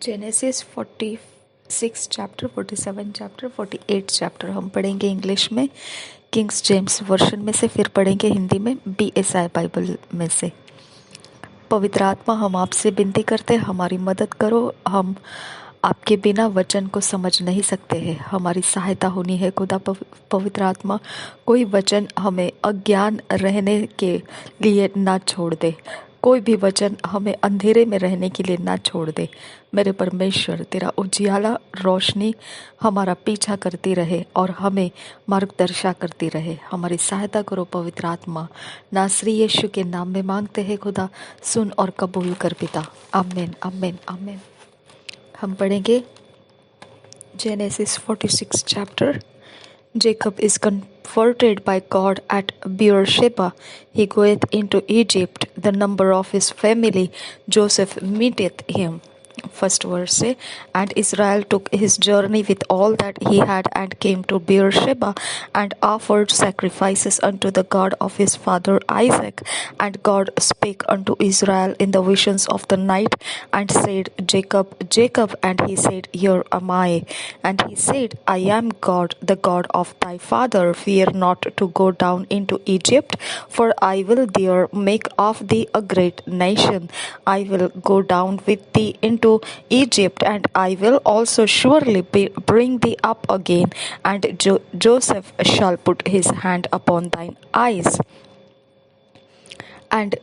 Genesis 46 chapter, 47 chapter, 48 chapter हम पढ़ेंगे English में, किंग्स जेम्स वर्शन में से, फिर पढ़ेंगे हिंदी में BSI बाइबल में से। पवित्र आत्मा, हम आपसे विनती करते हैं, हमारी मदद करो। हम आपके बिना वचन को समझ नहीं सकते हैं, हमारी सहायता होनी है खुदा। पवित्र आत्मा, कोई वचन हमें अज्ञान रहने के लिए ना छोड़ दे, कोई भी वचन हमें अंधेरे में रहने के लिए ना छोड़ दे। मेरे परमेश्वर, तेरा उजियाला रोशनी हमारा पीछा करती रहे और हमें मार्गदर्शन करती रहे। हमारी सहायता करो पवित्र आत्मा, नासरी यीशु के नाम में मांगते हैं खुदा, सुन और कबूल कर पिता। आमीन, आमीन, आमीन। हम पढ़ेंगे genesis 46 chapter. Jacob is comforted by God at Beersheba. He goeth into Egypt. The number of his family, Joseph meeteth him. First verse say, and Israel took his journey with all that he had and came to Beersheba and offered sacrifices unto the God of his father Isaac. And God spake unto Israel in the visions of the night and said, Jacob, Jacob. And he said, Here am I. And he said, I am God, the God of thy father. Fear not to go down into Egypt, for I will there make of thee a great nation. I will go down with thee into Egypt, and I will also surely bring thee up again, and Joseph shall put his hand upon thine eyes. And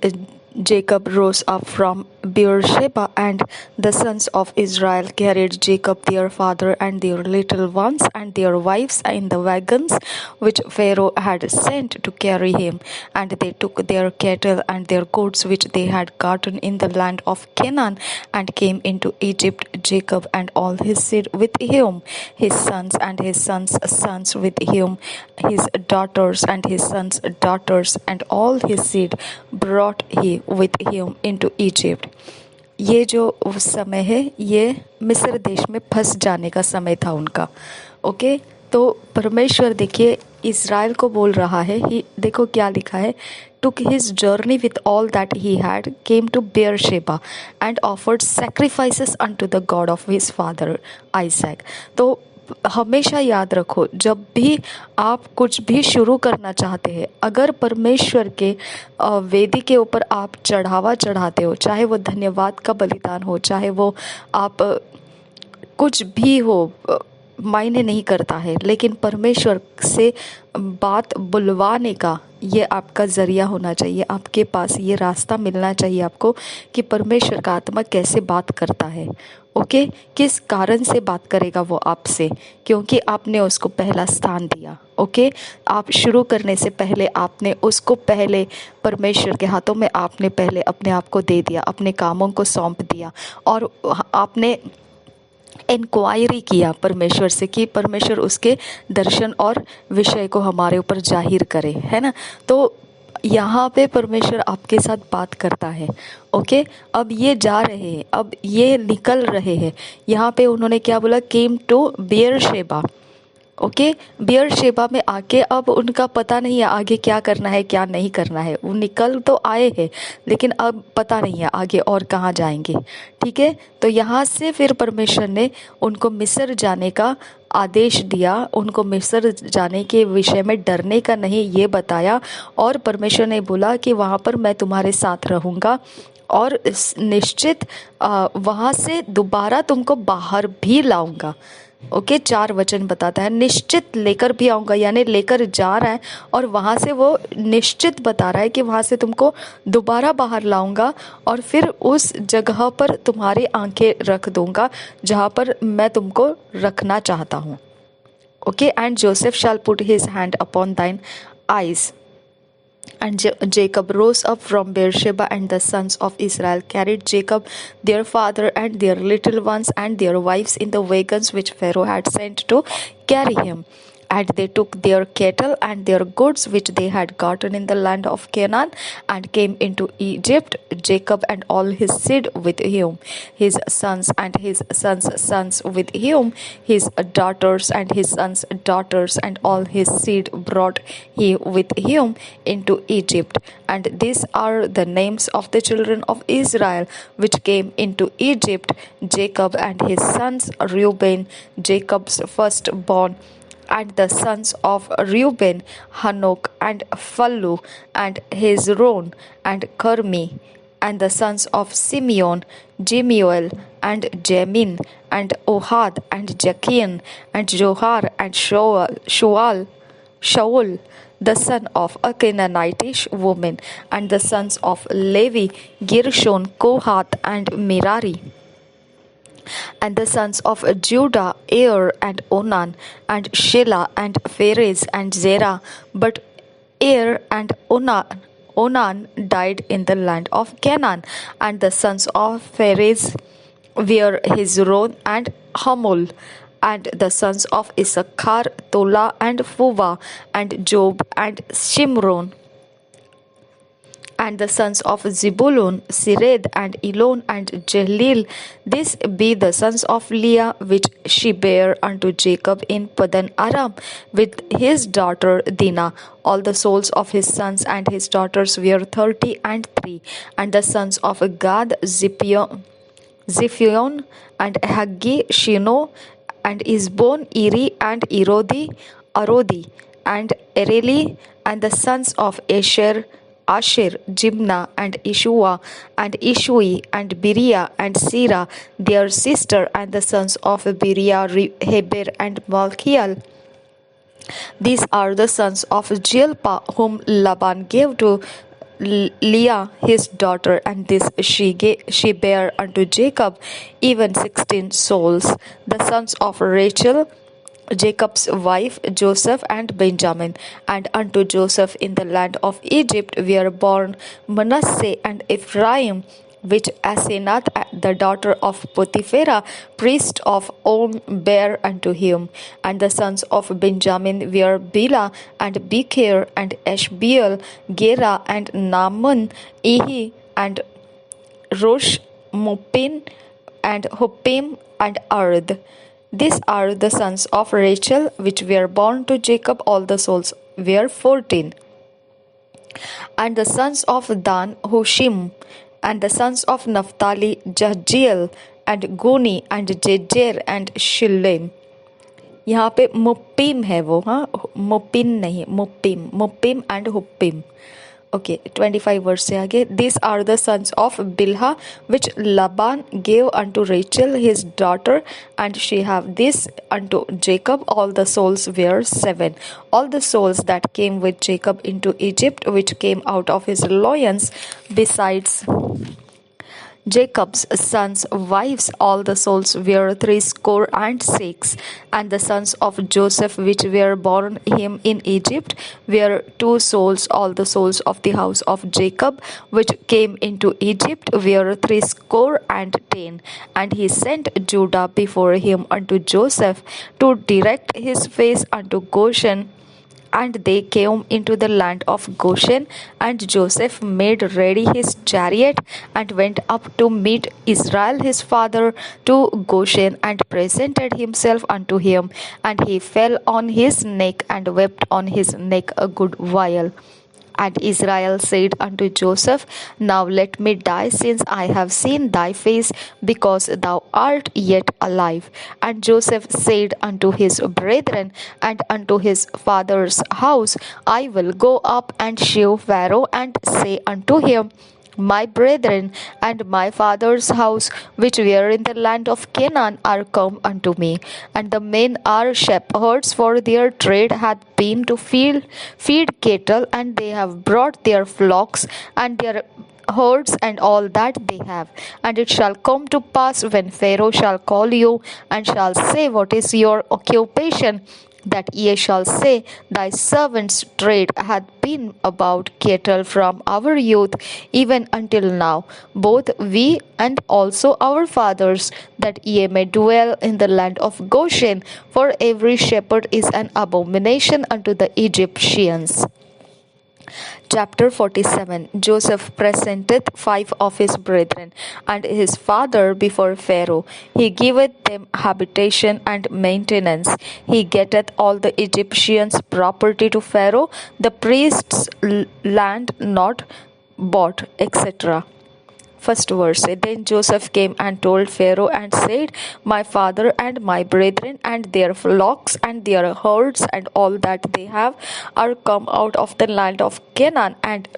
Jacob rose up from Beersheba, and the sons of Israel carried Jacob their father and their little ones and their wives in the wagons which Pharaoh had sent to carry him. And they took their cattle and their goats which they had gotten in the land of Canaan, and came into Egypt, Jacob and all his seed with him, his sons and his sons' sons with him, his daughters and his sons' daughters, and all his seed brought he with him into Egypt. ये जो समय है, ये मिस्र देश में फंस जाने का समय था उनका। ओके, तो परमेश्वर देखिए इज़राइल को बोल रहा है, देखो क्या लिखा है, took his journey with all that he had, came to Beersheba and offered sacrifices unto the God of his father Isaac. तो हमेशा याद रखो, जब भी आप कुछ भी शुरू करना चाहते हैं, अगर परमेश्वर के वेदी के ऊपर आप चढ़ावा चढ़ाते हो, चाहे वो धन्यवाद का बलिदान हो, चाहे वो आप कुछ भी हो, मायने नहीं करता है, लेकिन परमेश्वर से बात बुलवाने का ये आपका ज़रिया होना चाहिए। आपके पास ये रास्ता मिलना चाहिए आपको कि परमेश्वर का आत्मा कैसे बात करता है। ओके, किस कारण से बात करेगा वो आपसे, क्योंकि आपने उसको पहला स्थान दिया। ओके, आप शुरू करने से पहले आपने उसको पहले परमेश्वर के हाथों में आपने पहले अपने आप को दे दिया, अपने कामों को सौंप दिया, और आपने इंक्वायरी किया परमेश्वर से कि परमेश्वर उसके दर्शन और विषय को हमारे ऊपर जाहिर करे, है ना। तो यहाँ पे परमेश्वर आपके साथ बात करता है। ओके, अब ये जा रहे हैं, अब ये निकल रहे हैं। यहाँ पे उन्होंने क्या बोला, केम टू बेयरशेबा। ओके, बेयरशेबा में आके अब उनका पता नहीं है आगे क्या करना है क्या नहीं करना है। वो निकल तो आए हैं, लेकिन अब पता नहीं है आगे और कहाँ जाएंगे। ठीक है, तो यहाँ से फिर परमेश्वर ने उनको मिस्र जाने का आदेश दिया, उनको मिस्र जाने के विषय में डरने का नहीं ये बताया, और परमेश्वर ने बोला कि वहाँ पर मैं तुम्हारे साथ रहूँगा और निश्चित वहाँ से दोबारा तुमको बाहर भी लाऊंगा। ओके, 4 वचन बताता है, निश्चित लेकर भी आऊँगा, यानी लेकर जा रहा है, और वहाँ से वो निश्चित बता रहा है कि वहाँ से तुमको दोबारा बाहर लाऊंगा और फिर उस जगह पर तुम्हारी आंखें रख दूंगा जहाँ पर मैं तुमको रखना चाहता हूँ। Okay, and Joseph shall put his hand upon thine eyes. And Jacob rose up from Beersheba, and the sons of Israel carried Jacob their father and their little ones and their wives in the wagons which Pharaoh had sent to carry him. And they took their cattle and their goods which they had gotten in the land of Canaan, and came into Egypt, Jacob and all his seed with him, his sons and his sons' sons with him, his daughters and his sons' daughters, and all his seed brought he with him into Egypt. And these are the names of the children of Israel which came into Egypt: Jacob and his sons, Reuben, Jacob's firstborn, and the sons of Reuben, Hanok and Phallu, and Hezron and Carmi, and the sons of Simeon, Jemuel and Jamin, and Ohad and Jachin, and Johar and Shaul, the son of a Canaanitish woman, and the sons of Levi, Gershon, Kohath, and Merari. And the sons of Judah, Er and Onan, and Shelah, and Pharez, and Zerah. But Er and Onan died in the land of Canaan. And the sons of Pharez were Hezron and Hamul. And the sons of Issachar, Tola and Phuvah, and Job and Shimron. And the sons of Zebulun, Sered, and Elon, and Jahleel. These be the sons of Leah, which she bare unto Jacob in Padan Aram, with his daughter Dinah. All the souls of his sons and his daughters were 33. And the sons of Gad, Ziphion, and Haggi, Shino, and Isbon, Eri, and Arodi, and Ereli. And the sons of Asher, Jimna, and Ishua, and Ishui, and Beriah, and Sirah, their sister, and the sons of Beriah, Heber, and Malchiel. These are the sons of Jilpah, whom Laban gave to Leah his daughter, and this she bare unto Jacob, even 16 souls. The sons of Rachel, Jacob's wife, Joseph and Benjamin. And unto Joseph in the land of Egypt were born Manasseh and Ephraim, which Asenath, the daughter of Potiphera, priest of On, bare unto him. And the sons of Benjamin were Bela, and Becher, and Ashbeel, Gera, and Naaman, Ehi, and Rosh, Muppim, and Huppim, and Ard. These are the sons of Rachel, which were born to Jacob. All the souls were 14. And the sons of Dan, Hushim. And the sons of Naphtali, Jahjeel, and Guni, and Jejer, and Shillem. यहाँ पे Muppim है वो, हाँ, मुप्पिन नहीं, Muppim and Huppim. Okay, 25 verse से आगे. These are the sons of Bilhah, which Laban gave unto Rachel his daughter, and she have this unto Jacob. All the souls were 7. All the souls that came with Jacob into Egypt, which came out of his loins, besides Jacob's sons' wives, all the souls were 66. And the sons of Joseph, which were born him in Egypt, were 2 souls. All the souls of the house of Jacob, which came into Egypt, were 70. And he sent Judah before him unto Joseph, to direct his face unto Goshen. And they came into the land of Goshen, and Joseph made ready his chariot, and went up to meet Israel his father to Goshen, and presented himself unto him. And he fell on his neck, and wept on his neck a good while. And Israel said unto Joseph, Now let me die, since I have seen thy face, because thou art yet alive. And Joseph said unto his brethren and unto his father's house, I will go up and shew Pharaoh, and say unto him, My brethren and my father's house, which were in the land of Canaan, are come unto me. And the men are shepherds, for their trade hath been to feed cattle, and they have brought their flocks and their herds and all that they have. And it shall come to pass, when Pharaoh shall call you, and shall say, What is your occupation? that ye shall say, Thy servant's trade hath been about cattle from our youth even until now, both we and also our fathers, that ye may dwell in the land of Goshen, for every shepherd is an abomination unto the Egyptians. Chapter 47. Joseph presenteth 5 of his brethren and his father before Pharaoh. He giveth them habitation and maintenance. He getteth all the Egyptians' property to Pharaoh, the priests' land not bought, etc. First verse. Then Joseph came and told Pharaoh and said, My father and my brethren and their flocks and their herds and all that they have are come out of the land of Canaan, and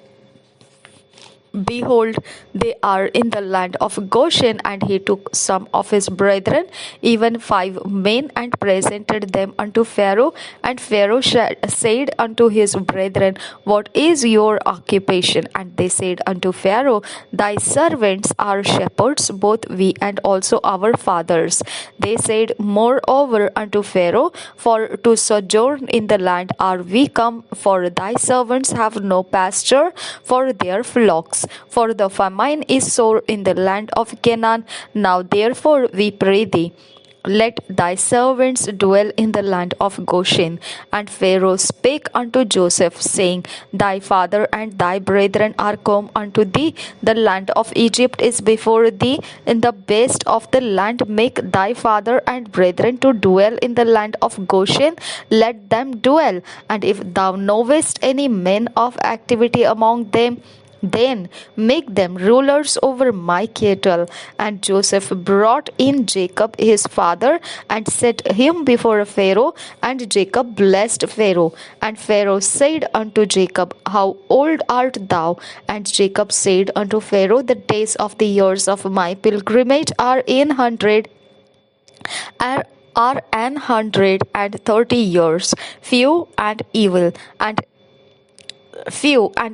behold, they are in the land of Goshen. And he took some of his brethren, even 5 men, and presented them unto Pharaoh. And Pharaoh said unto his brethren, What is your occupation? And they said unto Pharaoh, Thy servants are shepherds, both we and also our fathers. They said moreover unto Pharaoh, For to sojourn in the land are we come, for thy servants have no pasture for their flocks. For the famine is sore in the land of Canaan. Now therefore we pray thee, let thy servants dwell in the land of Goshen. And Pharaoh spake unto Joseph, saying, Thy father and thy brethren are come unto thee. The land of Egypt is before thee. In the best of the land make thy father and brethren to dwell in the land of Goshen. Let them dwell. And if thou knowest any men of activity among them, then make them rulers over my cattle. And Joseph brought in Jacob his father and set him before Pharaoh, and Jacob blessed Pharaoh. And Pharaoh said unto Jacob, How old art thou? And Jacob said unto Pharaoh, The days of the years of my pilgrimage are an 130 years, few and evil, and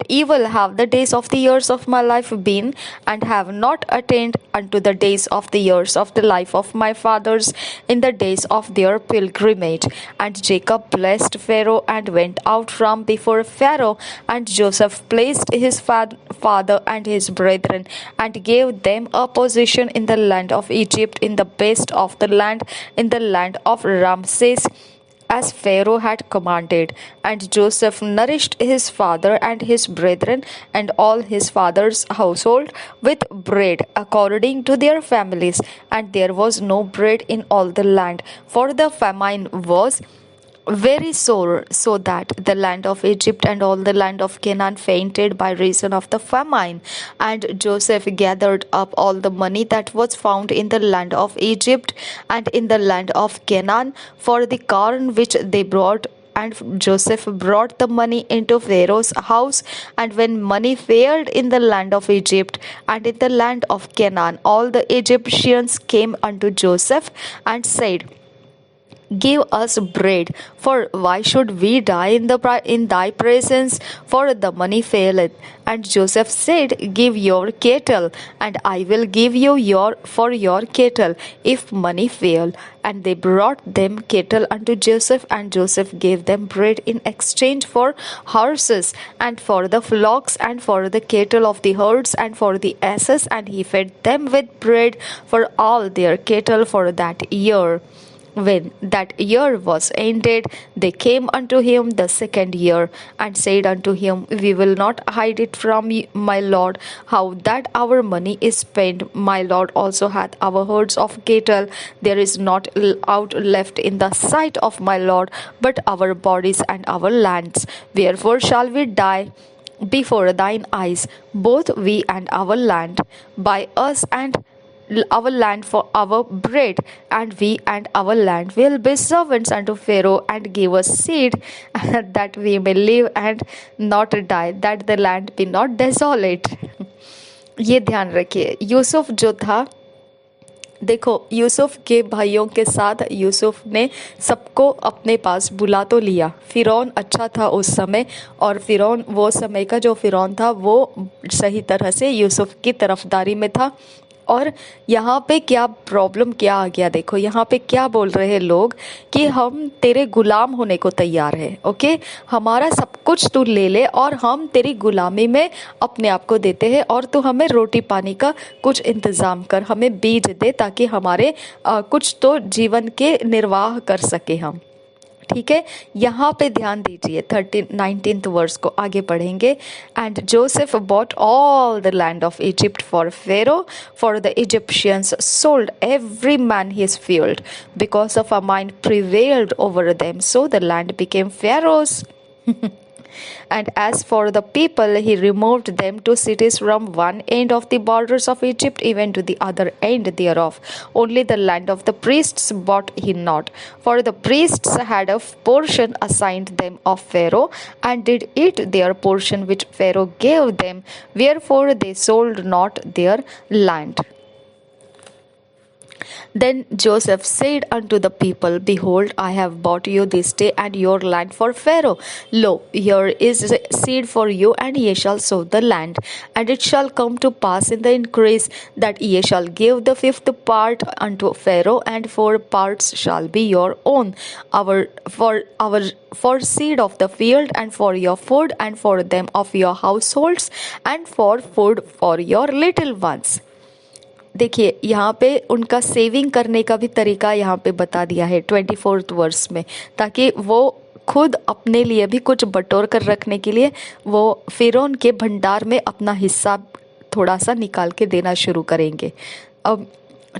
evil have the days of the years of my life been, and have not attained unto the days of the years of the life of my fathers in the days of their pilgrimage. And Jacob blessed Pharaoh and went out from before Pharaoh. And Joseph placed his father and his brethren, and gave them a position in the land of Egypt, in the best of the land, in the land of Ramses, as Pharaoh had commanded. And Joseph nourished his father and his brethren and all his father's household with bread according to their families. And there was no bread in all the land, for the famine was very sore, so that the land of Egypt and all the land of Canaan fainted by reason of the famine. And Joseph gathered up all the money that was found in the land of Egypt and in the land of Canaan for the corn which they brought. And Joseph brought the money into Pharaoh's house. And when money failed in the land of Egypt and in the land of Canaan, all the Egyptians came unto Joseph and said, Give us bread, for why should we die in thy presence? For the money faileth. And Joseph said, Give your cattle, and I will give you your cattle, if money fail. And they brought them cattle unto Joseph, and Joseph gave them bread in exchange for horses, and for the flocks, and for the cattle of the herds, and for the asses, and he fed them with bread for all their cattle for that year. When that year was ended, they came unto him the second year, and said unto him, We will not hide it from my lord, how that our money is spent. My lord also hath our herds of cattle. There is not out left in the sight of my lord, but our bodies and our lands. Wherefore shall we die before thine eyes, both we and our land? Buy us and our land for our bread, and we and our land will be servants unto Pharaoh, and give us seed that we may live and not die, that the land be not desolate. ये ध्यान रखिए, यूसुफ जो था, देखो यूसुफ के भाइयों के साथ यूसुफ ने सबको अपने पास बुला तो लिया। फ़िरौन अच्छा था उस समय, और फ़िरौन वो समय का जो फ़िरौन था वो सही तरह से यूसुफ की तरफदारी में था, और यहाँ पे क्या प्रॉब्लम क्या आ गया, देखो यहाँ पे क्या बोल रहे हैं लोग कि हम तेरे गुलाम होने को तैयार है। ओके, हमारा सब कुछ तू ले ले और हम तेरी गुलामी में अपने आप को देते हैं, और तू हमें रोटी पानी का कुछ इंतज़ाम कर, हमें बीज दे ताकि हमारे कुछ तो जीवन के निर्वाह कर सके हम। ठीक है, यहाँ पे ध्यान दीजिए 19th वर्स को आगे पढ़ेंगे। And Joseph bought all the land of Egypt for Pharaoh, for the Egyptians sold every man his field because of a mind prevailed over them, so the land became Pharaoh's. And as for the people, he removed them to cities from one end of the borders of Egypt even to the other end thereof. Only the land of the priests bought he not. For the priests had a portion assigned them of Pharaoh, and did eat their portion which Pharaoh gave them, wherefore they sold not their land. Then Joseph said unto the people, Behold, I have bought you this day and your land for Pharaoh. Lo, here is seed for you, and ye shall sow the land. And it shall come to pass in the increase that ye shall give the fifth part unto Pharaoh, and 4 parts shall be your own, for seed of the field, and for your food, and for them of your households, and for food for your little ones. देखिए यहाँ पे उनका saving करने का भी तरीका यहाँ पे बता दिया है 24th वर्स में, ताकि वो खुद अपने लिए भी कुछ बटोर कर रखने के लिए वो फिरौन के भंडार में अपना हिस्सा थोड़ा सा निकाल के देना शुरू करेंगे। अब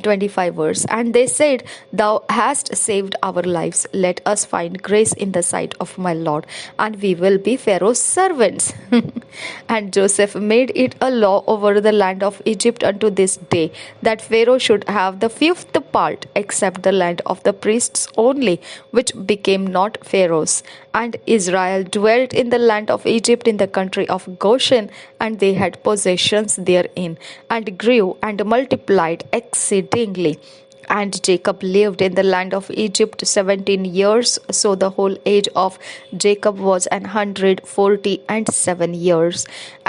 25 verse, and they said, Thou hast saved our lives, let us find grace in the sight of my Lord, and we will be Pharaoh's servants. And Joseph made it a law over the land of Egypt unto this day, that Pharaoh should have the 5th part, except the land of the priests only, which became not Pharaoh's. And Israel dwelt in the land of Egypt in the country of Goshen, and they had possessions therein, and grew and multiplied exceedingly. And Jacob lived in the land of Egypt 17 years, so the whole age of Jacob was 147 years.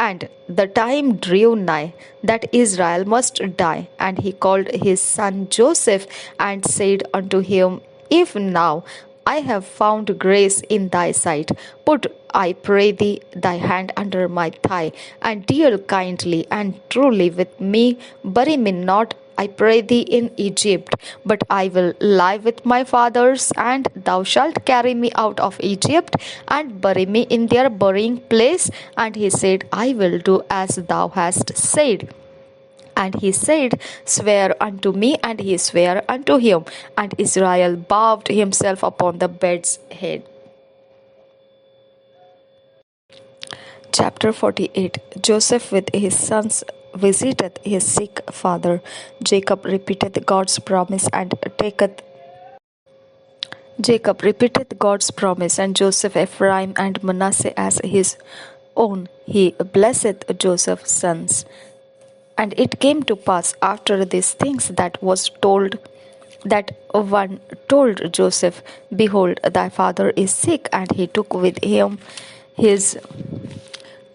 And the time drew nigh that Israel must die, and he called his son Joseph, and said unto him, If now I have found grace in thy sight, put, I pray thee, thy hand under my thigh, and deal kindly and truly with me. Bury me not, I pray thee, in Egypt, but I will lie with my fathers, and thou shalt carry me out of Egypt, and bury me in their burying place. And he said, I will do as thou hast said. And he said, Swear unto me. And he sware unto him. And Israel bowed himself upon the bed's head. Chapter 48. Joseph with his sons visiteth his sick father. Jacob repeateth God's promise, and Joseph Ephraim and Manasseh as his own. He blesseth Joseph's sons. And it came to pass after these things that one told Joseph, Behold, thy father is sick. And he took with him his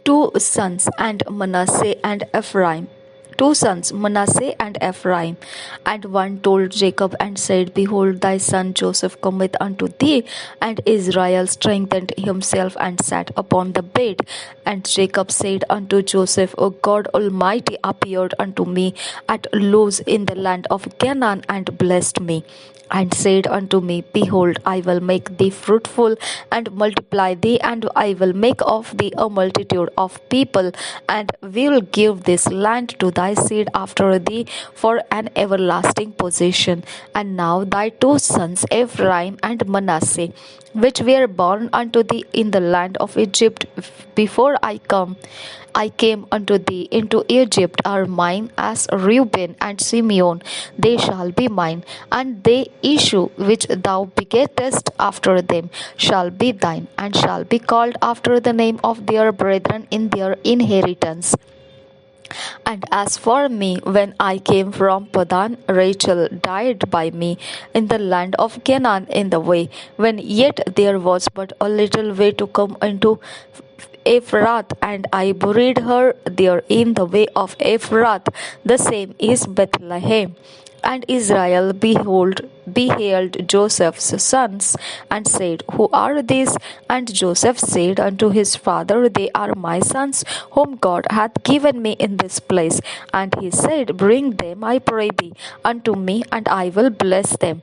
2 sons, and Manasseh and Ephraim. 2 sons, Manasseh and Ephraim. And one told Jacob and said, Behold, thy son Joseph cometh unto thee. And Israel strengthened himself and sat upon the bed. And Jacob said unto Joseph, O God Almighty appeared unto me at Luz in the land of Canaan, and blessed me, and said unto me, Behold, I will make thee fruitful, and multiply thee, and I will make of thee a multitude of people, and will give this land to thy seed after thee for an everlasting possession. And now thy 2 sons, Ephraim and Manasseh, which were born unto thee in the land of Egypt before I came unto thee into Egypt, are mine, as Reuben and Simeon, they shall be mine. And they issue which thou begettest after them shall be thine, and shall be called after the name of their brethren in their inheritance. And as for me, when I came from Padan, Rachel died by me in the land of Canaan in the way, when yet there was but a little way to come into Ephrath, and I buried her there in the way of Ephrath, the same is Bethlehem. And Israel beheld Joseph's sons, and said, Who are these? And Joseph said unto his father, They are my sons, whom God hath given me in this place. And he said, Bring them, I pray thee, unto me, and I will bless them.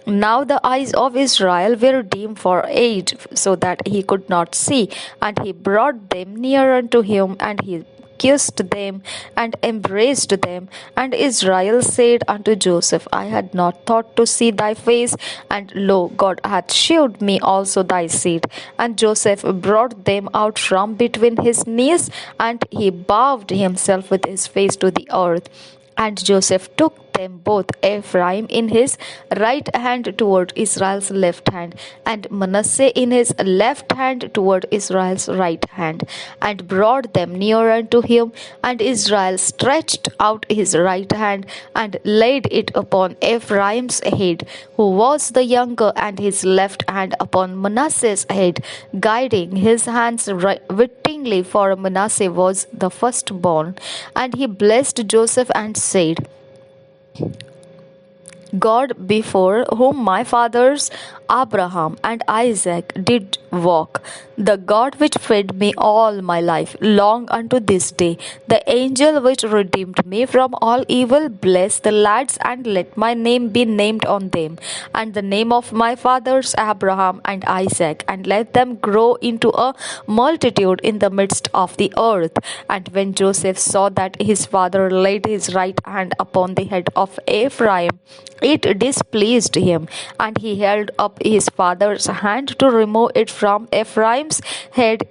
Now the eyes of Israel were dim for age, so that he could not see. And he brought them near unto him, and he kissed them and embraced them. And Israel said unto Joseph, I had not thought to see thy face, and lo, God hath shewed me also thy seed. And Joseph brought them out from between his knees, and he bowed himself with his face to the earth. And Joseph took them both, Ephraim in his right hand toward Israel's left hand, and Manasseh in his left hand toward Israel's right hand, and brought them near unto him. And Israel stretched out his right hand, and laid it upon Ephraim's head, who was the younger, and his left hand upon Manasseh's head, guiding his hands wittingly, for Manasseh was the firstborn. And he blessed Joseph and said, God, before whom my fathers Abraham and Isaac did walk, the God which fed me all my life, long unto this day, the angel which redeemed me from all evil, bless the lads, and let my name be named on them, and the name of my fathers Abraham and Isaac, and let them grow into a multitude in the midst of the earth. And when Joseph saw that his father laid his right hand upon the head of Ephraim, it displeased him, and he held up his father's hand to remove it from Ephraim's head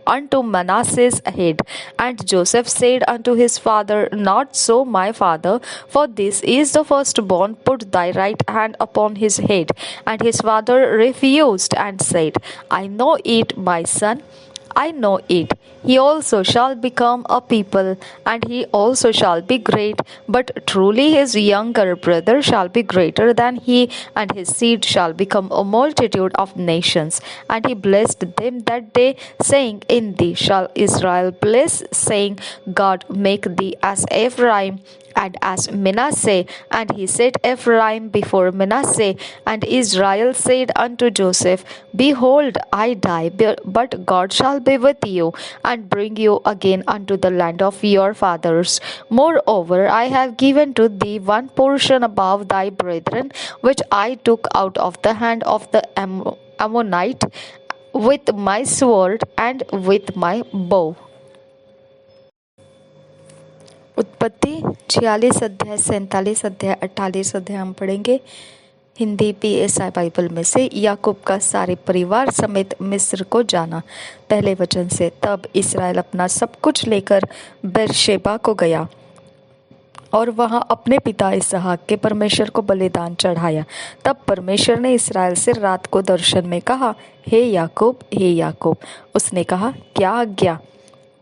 unto Manasseh's head. And Joseph said unto his father, Not so, my father, for this is the firstborn. Put thy right hand upon his head. And his father refused, and said, I know it, my son, I know it. He also shall become a people, and he also shall be great. But truly his younger brother shall be greater than he, and his seed shall become a multitude of nations. And he blessed them that day, saying, In thee shall Israel bless, saying, God make thee as Ephraim and as Manasseh. And he set Ephraim before Manasseh. And Israel said unto Joseph, Behold, I die, but God shall be with you, and bring you again unto the land of your fathers. Moreover, I have given to thee one portion above thy brethren, which I took out of the hand of the Ammonite, with my sword and with my bow. उत्पत्ति 46 अध्याय 47 अध्याय 48 अध्याय हम पढ़ेंगे Hindi PSI Bible में से। याकूब का सारे परिवार समेत मिस्र को जाना। पहले वचन से, तब इस्राएल अपना सब कुछ लेकर बेरशेबा को गया और वहां अपने पिता इसहाक के परमेश्वर को बलिदान चढ़ाया। तब परमेश्वर ने इस्राएल से रात को दर्शन में कहा, हे याकूब, हे याकूब। उसने कहा, क्या आज्ञा?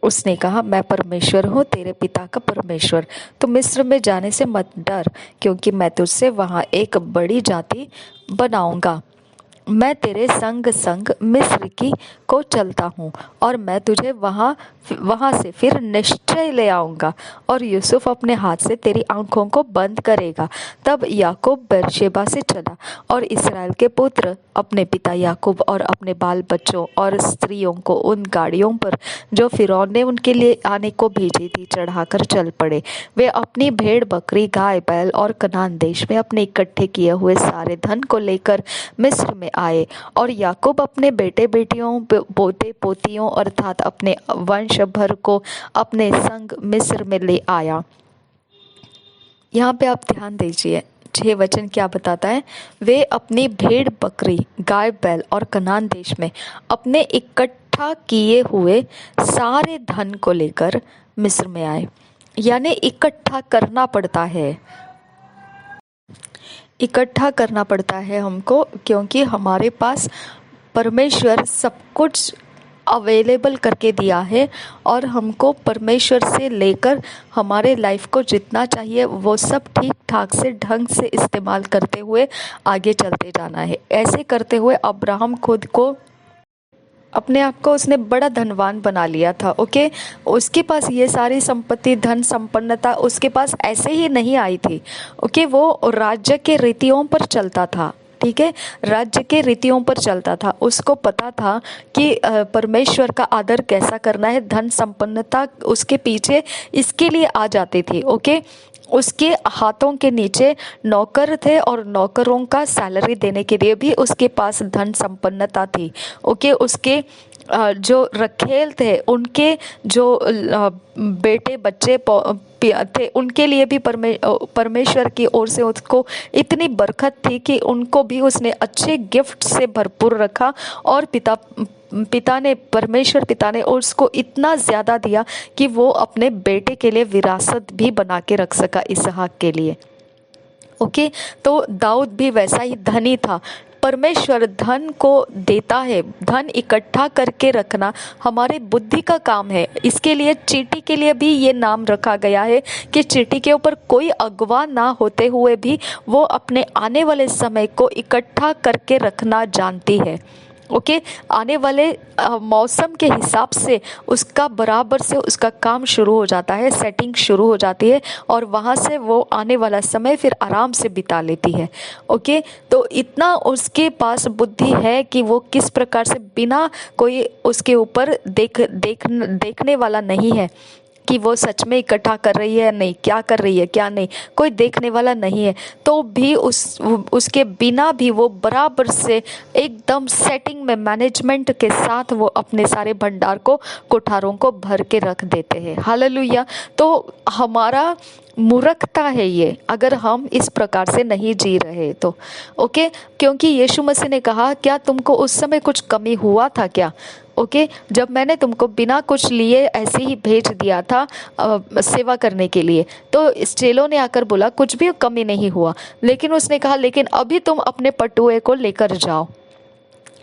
उसने कहा, मैं परमेश्वर हूँ, तेरे पिता का परमेश्वर। तो मिस्र में जाने से मत डर, क्योंकि मैं तुझसे वहाँ एक बड़ी जाति बनाऊंगा। मैं तेरे संग संग मिस्र की को चलता हूँ, और मैं तुझे वहाँ से फिर निश्चय ले आऊँगा, और यूसुफ अपने हाथ से तेरी आँखों को बंद करेगा। तब याकूब बेरशेबा से चला, और इस्राएल के पुत्र अपने पिता याकूब और अपने बाल बच्चों और स्त्रियों को उन गाड़ियों पर जो फिरौन ने उनके लिए आने को भेजी थी चढ़ाकर चल पड़े। वे अपनी भेड़ बकरी, गाय बैल और कनान देश में अपने इकट्ठे किए हुए सारे धन को लेकर मिस्र में आए। और याकूब अपने बेटे बेटियों, पोते पोतियों अर्थात अपने वंश भर को अपने संग मिस्र में ले आया। यहाँ पे आप ध्यान दीजिए, 6 वचन क्या बताता है? वे अपनी भेड़ बकरी, गाय बैल और कनान देश में अपने इकट्ठा किए हुए सारे धन को लेकर मिस्र में आए। यानी इकट्ठा करना पड़ता है, इकट्ठा करना पड़ता है हमको, क्योंकि हमारे पास परमेश्वर सब कुछ अवेलेबल करके दिया है, और हमको परमेश्वर से लेकर हमारे लाइफ को जितना चाहिए वो सब ठीक ठाक से ढंग से इस्तेमाल करते हुए आगे चलते जाना है। ऐसे करते हुए अपने आप को उसने बड़ा धनवान बना लिया था। ओके, उसके पास ये सारी संपत्ति, धन, संपन्नता उसके पास ऐसे ही नहीं आई थी। ओके, वो राज्य के रीतियों पर चलता था। ठीक है, राज्य के रीतियों पर चलता था। उसको पता था कि परमेश्वर का आदर कैसा करना है। धन संपन्नता उसके पीछे इसके लिए आ जाती थी। ओके, उसके हाथों के नीचे नौकर थे और नौकरों का सैलरी देने के लिए भी उसके पास धन संपन्नता थी। ओके, उसके जो रखेल थे, उनके जो बेटे बच्चे थे, उनके लिए भी परमेश्वर की ओर से उसको इतनी बरकत थी कि उनको भी उसने अच्छे गिफ्ट से भरपूर रखा। और परमेश्वर पिता ने उसको इतना ज़्यादा दिया कि वो अपने बेटे के लिए विरासत भी बना के रख सका, इसहाक के लिए। ओके, तो दाऊद भी वैसा ही धनी था। परमेश्वर धन को देता है। धन इकट्ठा करके रखना हमारे बुद्धि का काम है। इसके लिए चींटी के लिए भी ये नाम रखा गया है कि चींटी के ऊपर कोई अगवा ना होते हुए भी वो अपने आने वाले समय को इकट्ठा करके रखना जानती है। ओके, आने वाले मौसम के हिसाब से उसका बराबर से उसका काम शुरू हो जाता है, सेटिंग शुरू हो जाती है और वहाँ से वो आने वाला समय फिर आराम से बिता लेती है। ओके, तो इतना उसके पास बुद्धि है कि वो किस प्रकार से बिना कोई उसके ऊपर देखने वाला नहीं है कि वो सच में इकट्ठा कर रही है या नहीं, क्या कर रही है क्या नहीं, कोई देखने वाला नहीं है। तो भी उसके बिना भी वो बराबर से एकदम सेटिंग में मैनेजमेंट के साथ वो अपने सारे भंडार को, कोठारों को भर के रख देते हैं। हालेलुया। तो हमारा मूर्खता है ये, अगर हम इस प्रकार से नहीं जी रहे तो। ओके, क्योंकि यीशु मसीह ने कहा, क्या तुमको उस समय कुछ कमी हुआ था क्या? ओके, जब मैंने तुमको बिना कुछ लिए ऐसे ही भेज दिया था सेवा करने के लिए, तो इस चेलों ने आकर बोला कुछ भी कमी नहीं हुआ। लेकिन उसने कहा, लेकिन अभी तुम अपने पटुए को लेकर जाओ।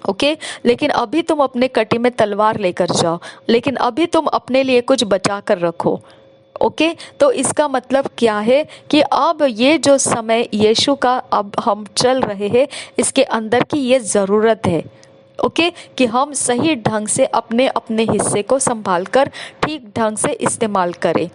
ओके, लेकिन अभी तुम अपने कटी में तलवार लेकर जाओ, लेकिन अभी तुम अपने लिए कुछ बचा कर रखो। ओके, तो इसका मतलब क्या है कि अब ये जो समय यीशु का अब हम चल रहे हैं, इसके अंदर की ये ज़रूरत है। ओके, कि हम सही ढंग से अपने अपने हिस्से को संभाल कर ठीक ढंग से इस्तेमाल करें।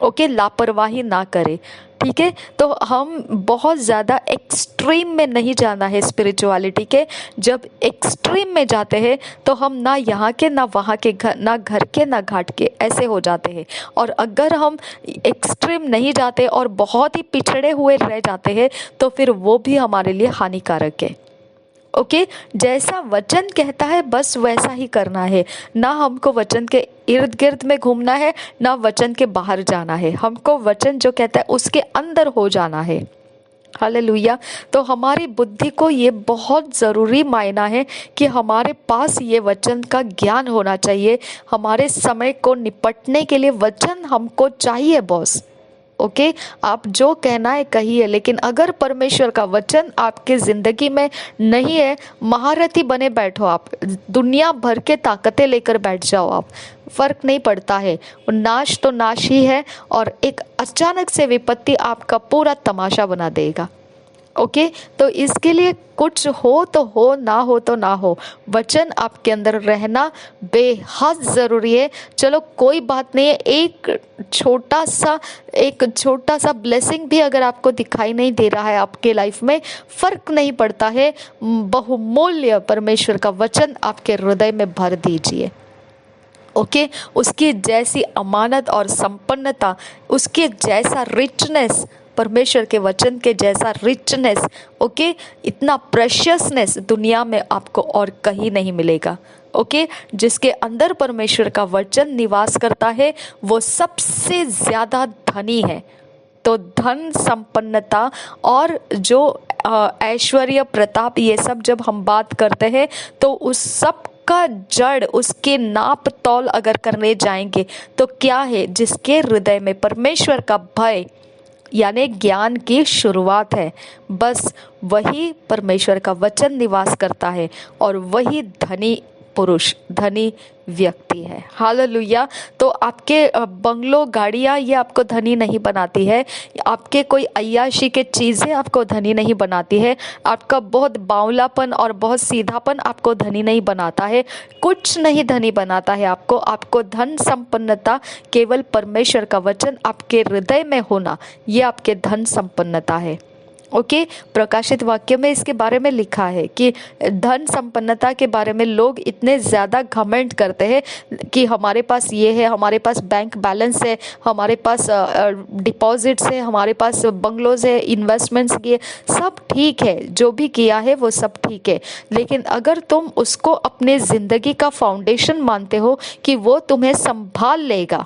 ओके, लापरवाही ना करें। ठीक है, तो हम बहुत ज़्यादा एक्सट्रीम में नहीं जाना है स्पिरिचुअलिटी के। जब एक्सट्रीम में जाते हैं तो हम ना यहाँ के ना वहाँ के, ना घर के ना घाट के, ऐसे हो जाते हैं। और अगर हम एक्सट्रीम नहीं जाते और बहुत ही पिछड़े हुए रह जाते हैं तो फिर वो भी हमारे लिए हानिकारक है। ओके, जैसा वचन कहता है बस वैसा ही करना है। ना हमको वचन के इर्द गिर्द में घूमना है, ना वचन के बाहर जाना है। हमको वचन जो कहता है उसके अंदर हो जाना है। हालेलुया। तो हमारी बुद्धि को ये बहुत ज़रूरी मायना है कि हमारे पास ये वचन का ज्ञान होना चाहिए। हमारे समय को निपटने के लिए वचन हमको चाहिए बॉस। ओके, आप जो कहना है कहिए, लेकिन अगर परमेश्वर का वचन आपके ज़िंदगी में नहीं है, महारथी बने बैठो आप, दुनिया भर के ताकतें लेकर बैठ जाओ आप, फर्क नहीं पड़ता है। नाश तो नाश ही है और एक अचानक से विपत्ति आपका पूरा तमाशा बना देगा। ओके, तो इसके लिए कुछ हो तो हो, ना हो तो ना हो, वचन आपके अंदर रहना बेहद ज़रूरी है। चलो कोई बात नहीं है, एक छोटा सा ब्लेसिंग भी अगर आपको दिखाई नहीं दे रहा है आपके लाइफ में, फ़र्क नहीं पड़ता है। बहुमूल्य परमेश्वर का वचन आपके हृदय में भर दीजिए। ओके, उसकी जैसी अमानत और संपन्नता, उसके जैसा रिचनेस, परमेश्वर के वचन के जैसा रिचनेस, ओके, इतना प्रेशियसनेस दुनिया में आपको और कहीं नहीं मिलेगा। ओके, जिसके अंदर परमेश्वर का वचन निवास करता है वो सबसे ज़्यादा धनी है। तो धन, संपन्नता और जो ऐश्वर्य, प्रताप, ये सब जब हम बात करते हैं तो उस सब का जड़, उसके नाप तौल अगर करने जाएंगे तो क्या है? जिसके हृदय में परमेश्वर का भय यानी ज्ञान की शुरुआत है, बस वही परमेश्वर का वचन निवास करता है और वही धनी पुरुष धनी व्यक्ति है। हालेलुया। तो आपके बंगलो, गाड़ियाँ ये आपको धनी नहीं बनाती है, आपके कोई अय्याशी के चीज़ें आपको धनी नहीं बनाती है, आपका बहुत बावलापन और बहुत सीधापन आपको धनी नहीं बनाता है, कुछ नहीं धनी बनाता है आपको। आपको धन संपन्नता केवल परमेश्वर का वचन आपके हृदय में होना, ये आपके धन संपन्नता है। ओके, प्रकाशित वाक्य में इसके बारे में लिखा है कि धन संपन्नता के बारे में लोग इतने ज़्यादा घमंड करते हैं कि हमारे पास ये है, हमारे पास बैंक बैलेंस है, हमारे पास डिपॉजिट्स है, हमारे पास बंगलोज है, इन्वेस्टमेंट्स किए, सब ठीक है, जो भी किया है वो सब ठीक है। लेकिन अगर तुम उसको अपने ज़िंदगी का फाउंडेशन मानते हो कि वो तुम्हें संभाल लेगा,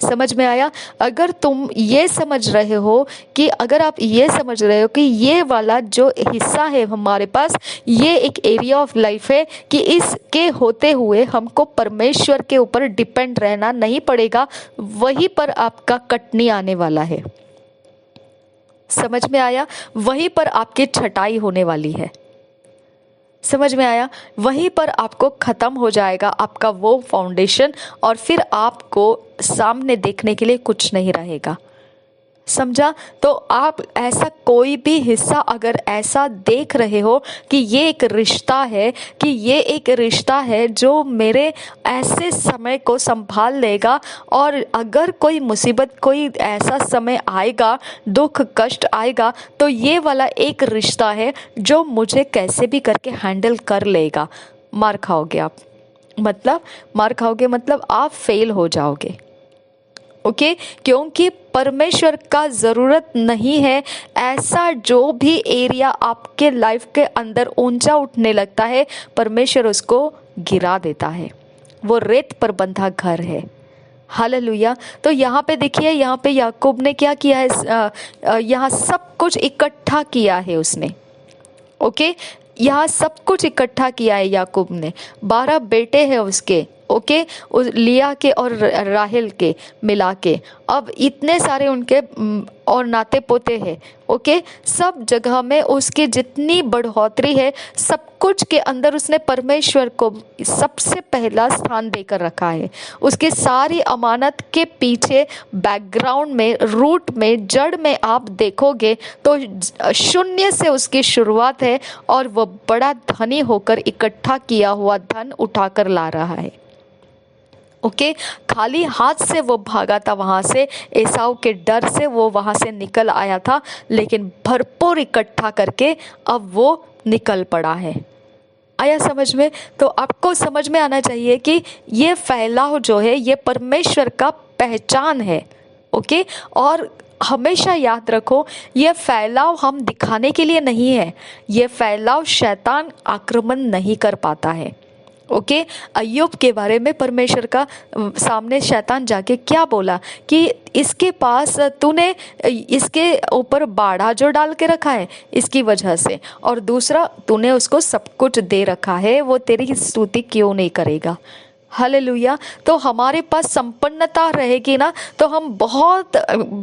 समझ में आया? अगर तुम ये समझ रहे हो कि अगर आप ये समझ रहे हो कि ये वाला जो हिस्सा है हमारे पास, ये एक एरिया ऑफ लाइफ है कि इसके होते हुए हमको परमेश्वर के ऊपर डिपेंड रहना नहीं पड़ेगा, वहीं पर आपका कटनी आने वाला है। समझ में आया? वहीं पर आपकी छटाई होने वाली है। समझ में आया? वहीं पर आपको ख़त्म हो जाएगा आपका वो फाउंडेशन, और फिर आपको सामने देखने के लिए कुछ नहीं रहेगा। समझा? तो आप ऐसा कोई भी हिस्सा अगर ऐसा देख रहे हो कि ये एक रिश्ता है, कि ये एक रिश्ता है जो मेरे ऐसे समय को संभाल लेगा, और अगर कोई मुसीबत, कोई ऐसा समय आएगा, दुख कष्ट आएगा, तो ये वाला एक रिश्ता है जो मुझे कैसे भी करके हैंडल कर लेगा, मार खाओगे आप। मार खाओगे मतलब आप फेल हो जाओगे। ओके, क्योंकि परमेश्वर का ज़रूरत नहीं है ऐसा जो भी एरिया आपके लाइफ के अंदर ऊंचा उठने लगता है, परमेश्वर उसको गिरा देता है। वो रेत पर बंधा घर है। हालेलुया। तो यहाँ पे देखिए, यहाँ पे याकूब ने क्या किया है, यहाँ सब कुछ इकट्ठा किया है उसने। ओके, यहाँ सब कुछ इकट्ठा किया है याकूब ने। 12 बेटे हैं उसके, ओके, उस लिया के और राहेल के मिला के, अब इतने सारे उनके और नाते पोते हैं। ओके, सब जगह में उसकी जितनी बढ़ोतरी है, सब कुछ के अंदर उसने परमेश्वर को सबसे पहला स्थान देकर रखा है। उसकी सारी अमानत के पीछे बैकग्राउंड में, रूट में, जड़ में आप देखोगे तो शून्य से उसकी शुरुआत है, और वो बड़ा धनी होकर इकट्ठा किया हुआ धन उठाकर ला रहा है। ओके, खाली हाथ से वो भागा था वहाँ से, एसाव के डर से वो वहाँ से निकल आया था, लेकिन भरपूर इकट्ठा करके अब वो निकल पड़ा है। आया समझ में? तो आपको समझ में आना चाहिए कि ये फैलाव जो है ये परमेश्वर का पहचान है। ओके, और हमेशा याद रखो, ये फैलाव हम दिखाने के लिए नहीं है, ये फैलाव शैतान आक्रमण नहीं कर पाता है। ओके, अय्यूब के बारे में परमेश्वर का सामने शैतान जाके क्या बोला कि इसके पास तूने इसके ऊपर बाड़ा जो डाल के रखा है इसकी वजह से, और दूसरा तूने उसको सब कुछ दे रखा है, वो तेरी स्तुति क्यों नहीं करेगा? हालेलुया। तो हमारे पास संपन्नता रहेगी ना, तो हम बहुत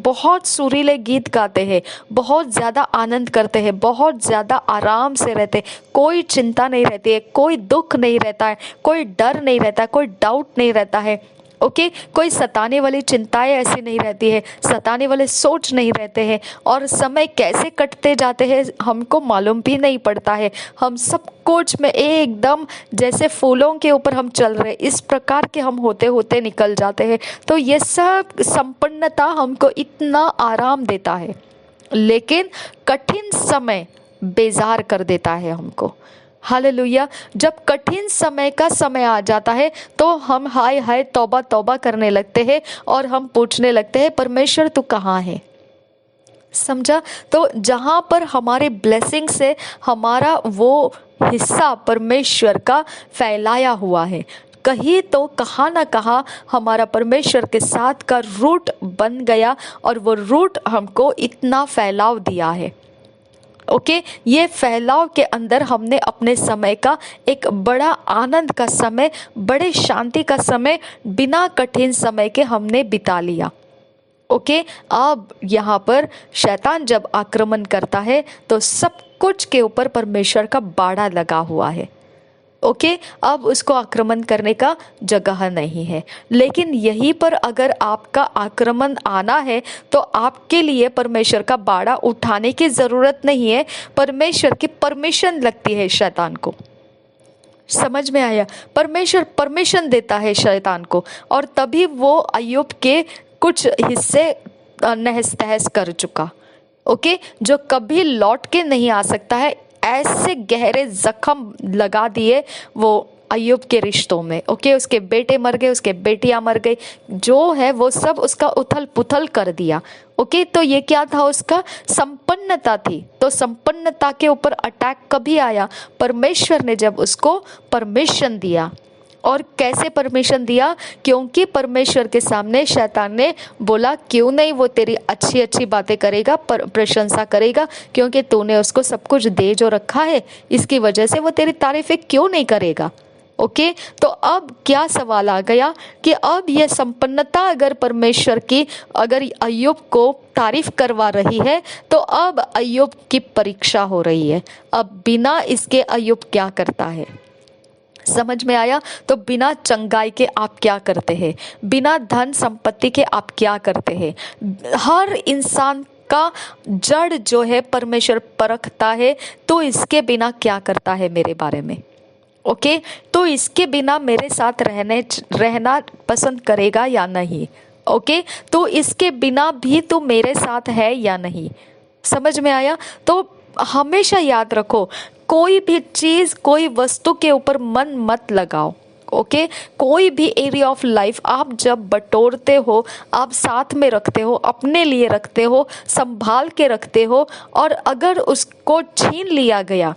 बहुत सुरीले गीत गाते हैं, बहुत ज़्यादा आनंद करते हैं, बहुत ज़्यादा आराम से रहते हैं, कोई चिंता नहीं रहती है, कोई दुख नहीं रहता है, कोई डर नहीं रहता है, कोई डाउट नहीं रहता है। ओके, कोई सताने वाली चिंताएं ऐसी नहीं रहती है, सताने वाले सोच नहीं रहते हैं, और समय कैसे कटते जाते हैं हमको मालूम भी नहीं पड़ता है। हम सब कुछ में एकदम जैसे फूलों के ऊपर हम चल रहे, इस प्रकार के हम होते होते निकल जाते हैं। तो ये सब संपन्नता हमको इतना आराम देता है, लेकिन कठिन समय बेजार कर देता है हमको। हालेलुया। जब कठिन समय का समय आ जाता है तो हम हाय हाय तौबा तौबा करने लगते हैं, और हम पूछने लगते हैं परमेश्वर तू कहाँ है? समझा? तो जहाँ पर हमारे ब्लेसिंग से हमारा वो हिस्सा परमेश्वर का फैलाया हुआ है, कहीं तो कहाँ ना कहाँ हमारा परमेश्वर के साथ का रूट बन गया, और वो रूट हमको इतना फैलाव दिया है। ओके, ये फैलाव के अंदर हमने अपने समय का एक बड़ा आनंद का समय, बड़े शांति का समय, बिना कठिन समय के हमने बिता लिया। ओके, अब यहाँ पर शैतान जब आक्रमण करता है तो सब कुछ के ऊपर परमेश्वर का बाड़ा लगा हुआ है। ओके, अब उसको आक्रमण करने का जगह नहीं है। लेकिन यहीं पर अगर आपका आक्रमण आना है तो आपके लिए परमेश्वर का बाड़ा उठाने की ज़रूरत नहीं है, परमेश्वर की परमिशन लगती है शैतान को। समझ में आया? परमेश्वर परमिशन देता है शैतान को, और तभी वो अय्यूब के कुछ हिस्से नहस तहस कर चुका। ओके, जो कभी लौट के नहीं आ सकता है, ऐसे गहरे जख्म लगा दिए वो अय्यूब के रिश्तों में। ओके, उसके बेटे मर गए, उसके बेटियां मर गई, जो है वो सब उसका उथल पुथल कर दिया। ओके, तो ये क्या था? उसका संपन्नता थी। तो संपन्नता के ऊपर अटैक कभी आया? परमेश्वर ने जब उसको परमिशन दिया। और कैसे परमिशन दिया? क्योंकि परमेश्वर के सामने शैतान ने बोला, क्यों नहीं वो तेरी अच्छी अच्छी बातें करेगा, प्रशंसा करेगा, क्योंकि तूने उसको सब कुछ दे जो रखा है, इसकी वजह से वो तेरी तारीफें क्यों नहीं करेगा। ओके, तो अब क्या सवाल आ गया कि अब यह संपन्नता अगर परमेश्वर की अगर अय्यूब को तारीफ करवा रही है, तो अब अय्यूब की परीक्षा हो रही है। अब बिना इसके अय्यूब क्या करता है? समझ में आया? तो बिना चंगाई के आप क्या करते हैं? बिना धन संपत्ति के आप क्या करते हैं? हर इंसान का जड़ जो है परमेश्वर परखता है, तो इसके बिना क्या करता है मेरे बारे में। ओके, तो इसके बिना मेरे साथ रहना पसंद करेगा या नहीं। ओके, तो इसके बिना भी तो मेरे साथ है या नहीं। समझ में आया? तो हमेशा याद रखो, कोई भी चीज, कोई वस्तु के ऊपर मन मत लगाओ। ओके, कोई भी एरिया ऑफ लाइफ आप जब बटोरते हो, आप साथ में रखते हो, अपने लिए रखते हो, संभाल के रखते हो, और अगर उसको छीन लिया गया,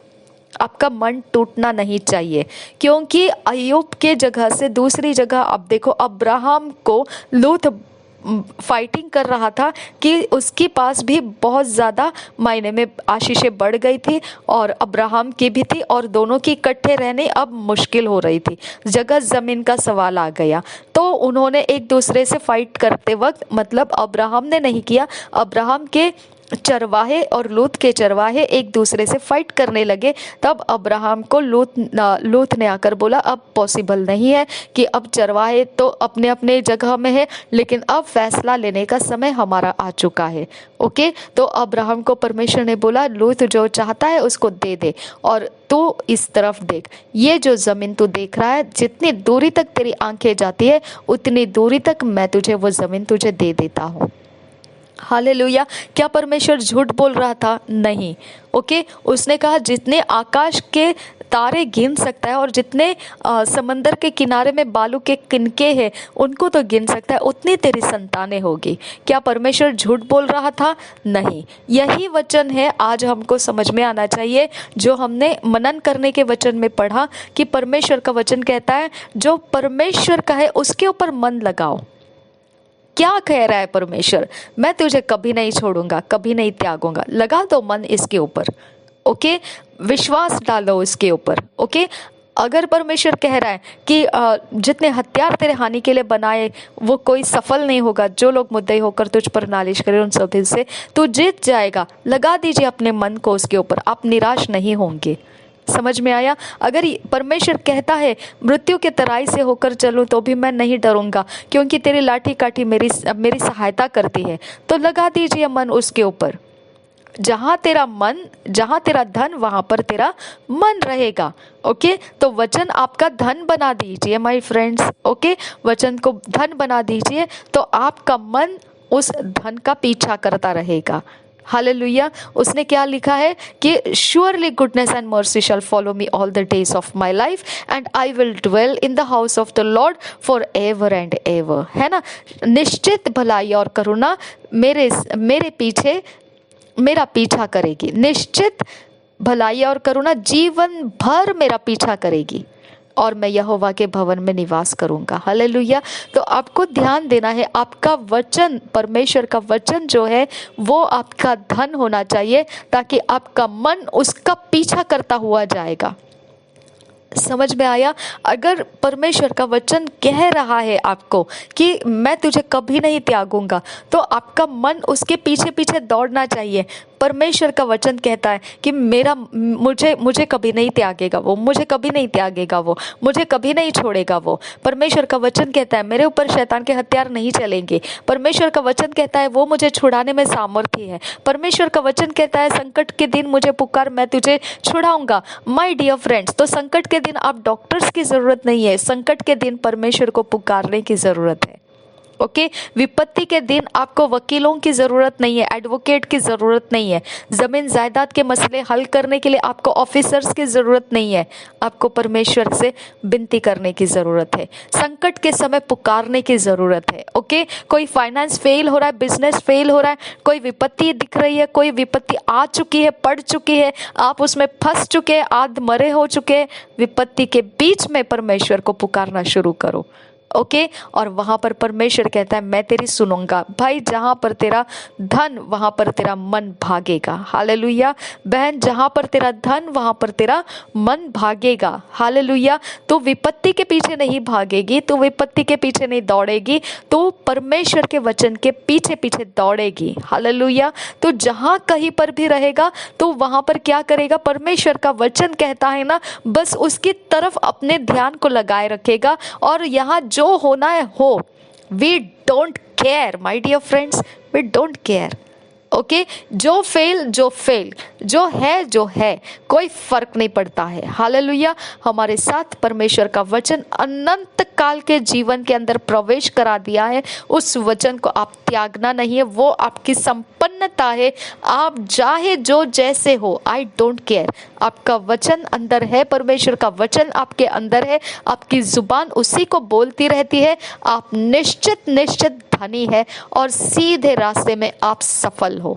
आपका मन टूटना नहीं चाहिए। क्योंकि अय्यूब के जगह से दूसरी जगह अब देखो, अब्राहम को लूत फाइटिंग कर रहा था कि उसके पास भी बहुत ज़्यादा मायने में आशीषें बढ़ गई थी, और अब्राहम की भी थी, और दोनों की इकट्ठे रहने अब मुश्किल हो रही थी, जगह ज़मीन का सवाल आ गया। तो उन्होंने एक दूसरे से फाइट करते वक्त, मतलब अब्राहम ने नहीं किया, अब्राहम के चरवाहे और लूत के चरवाहे एक दूसरे से फाइट करने लगे। तब अब्राहम को लूत ने आकर बोला, अब पॉसिबल नहीं है कि अब चरवाहे तो अपने अपने जगह में है, लेकिन अब फैसला लेने का समय हमारा आ चुका है। ओके, तो अब्राहम को परमेश्वर ने बोला, लूत जो चाहता है उसको दे दे, और तू इस तरफ देख, ये जो जमीन तू देख रहा है, जितनी दूरी तक तेरी आंखें जाती है उतनी दूरी तक मैं तुझे वो जमीन तुझे दे देता हूँ। हालेलुया। क्या परमेश्वर झूठ बोल रहा था? नहीं। ओके, उसने कहा जितने आकाश के तारे गिन सकता है, और जितने समंदर के किनारे में बालू के किनके हैं उनको तो गिन सकता है, उतनी तेरी संतानें होगी। क्या परमेश्वर झूठ बोल रहा था? नहीं। यही वचन है आज हमको समझ में आना चाहिए, जो हमने मनन करने के वचन में पढ़ा कि परमेश्वर का वचन कहता है, जो परमेश्वर का है उसके ऊपर मन लगाओ। क्या कह रहा है परमेश्वर? मैं तुझे कभी नहीं छोड़ूंगा, कभी नहीं त्यागूंगा। लगा दो मन इसके ऊपर। ओके, विश्वास डालो इसके ऊपर। ओके, अगर परमेश्वर कह रहा है कि जितने हथियार तेरे हानि के लिए बनाए वो कोई सफल नहीं होगा, जो लोग मुद्दई होकर तुझ पर नालिश करें उन सभी से तू जीत जाएगा, लगा दीजिए अपने मन को उसके ऊपर, आप निराश नहीं होंगे। समझ में आया? अगर परमेश्वर कहता है मृत्यु के तराई से होकर चलूं तो भी मैं नहीं डरूंगा, क्योंकि तेरी लाठी काठी मेरी सहायता करती है, तो लगा दीजिए मन उसके ऊपर। जहां तेरा मन, जहां तेरा धन, वहां पर तेरा मन रहेगा। ओके, तो वचन आपका धन बना दीजिए माय फ्रेंड्स। ओके, वचन को धन बना दीजिए, तो आपका मन उस धन का पीछा करता रहेगा। हालेलुया। उसने क्या लिखा है कि surely goodness and mercy shall follow me all the days of my life and I will dwell in the house of the Lord forever and ever. है ना? निश्चित भलाई और करुणा मेरे पीछे मेरा पीछा करेगी। निश्चित भलाई और करुणा जीवन भर मेरा पीछा करेगी, और मैं यहोवा के भवन में निवास करूंगा। हालेलुया। तो आपको ध्यान देना है, आपका वचन, परमेश्वर का वचन जो है वो आपका धन होना चाहिए, ताकि आपका मन उसका पीछा करता हुआ जाएगा। समझ में आया? अगर परमेश्वर का वचन कह रहा है आपको कि मैं तुझे कभी नहीं त्यागूंगा, तो आपका मन उसके पीछे पीछे दौड़ना चाहिए। परमेश्वर का वचन कहता है कि मुझे कभी नहीं त्यागेगा वो, मुझे कभी नहीं त्यागेगा वो, मुझे कभी नहीं छोड़ेगा वो। परमेश्वर का वचन कहता है मेरे ऊपर शैतान के हथियार नहीं चलेंगे। परमेश्वर का वचन कहता है वो मुझे छुड़ाने में सामर्थ्य है। परमेश्वर का वचन कहता है संकट के दिन मुझे पुकार, मैं तुझे छुड़ाऊंगा। माय डियर फ्रेंड्स, तो संकट के दिन आप डॉक्टर्स की जरूरत नहीं है, संकट के दिन परमेश्वर को पुकारने की जरूरत है। ओके, विपत्ति के दिन आपको वकीलों की जरूरत नहीं है, एडवोकेट की जरूरत नहीं है, जमीन जायदाद के मसले हल करने के लिए आपको ऑफिसर्स की जरूरत नहीं है, आपको परमेश्वर से विनती करने की जरूरत है, संकट के समय पुकारने की जरूरत है। ओके, कोई फाइनेंस फेल हो रहा है, बिजनेस फेल हो रहा है, कोई विपत्ति दिख रही है, कोई विपत्ति आ चुकी है, पड़ चुकी है, आप उसमें फंस चुके हैं, आध मरे हो चुके हैं, विपत्ति के बीच में परमेश्वर को पुकारना शुरू करो। ओके, और वहां पर परमेश्वर कहता है मैं तेरी सुनूंगा। भाई, जहां पर तेरा धन वहां पर तेरा मन भागेगा। हालेलुया। बहन, जहां पर तेरा धन वहां पर तेरा मन भागेगा। हालेलुया। तो विपत्ति के पीछे नहीं भागेगी, तो विपत्ति के पीछे नहीं दौड़ेगी, तो परमेश्वर के वचन के पीछे पीछे दौड़ेगी। हालेलुया। तो जहां कहीं पर भी रहेगा तो वहां पर क्या करेगा, परमेश्वर का वचन कहता है ना, बस उसकी तरफ अपने ध्यान को लगाए रखेगा और यहाँ जो होना है हो। We don't care my dear friends, we don't care. Okay, जो फेल जो है, कोई फर्क नहीं पड़ता है। हालेलुया। हमारे साथ परमेश्वर का वचन अनंत काल के जीवन के अंदर प्रवेश करा दिया है, उस वचन को आप त्यागना नहीं है, वो आपकी संपन्नता है। आप चाहे जो जैसे हो, आई डोंट केयर, आपका वचन अंदर है, परमेश्वर का वचन आपके अंदर है, आपकी जुबान उसी को बोलती रहती है। आप निश्चित धनी है और सीधे रास्ते में आप सफल हो।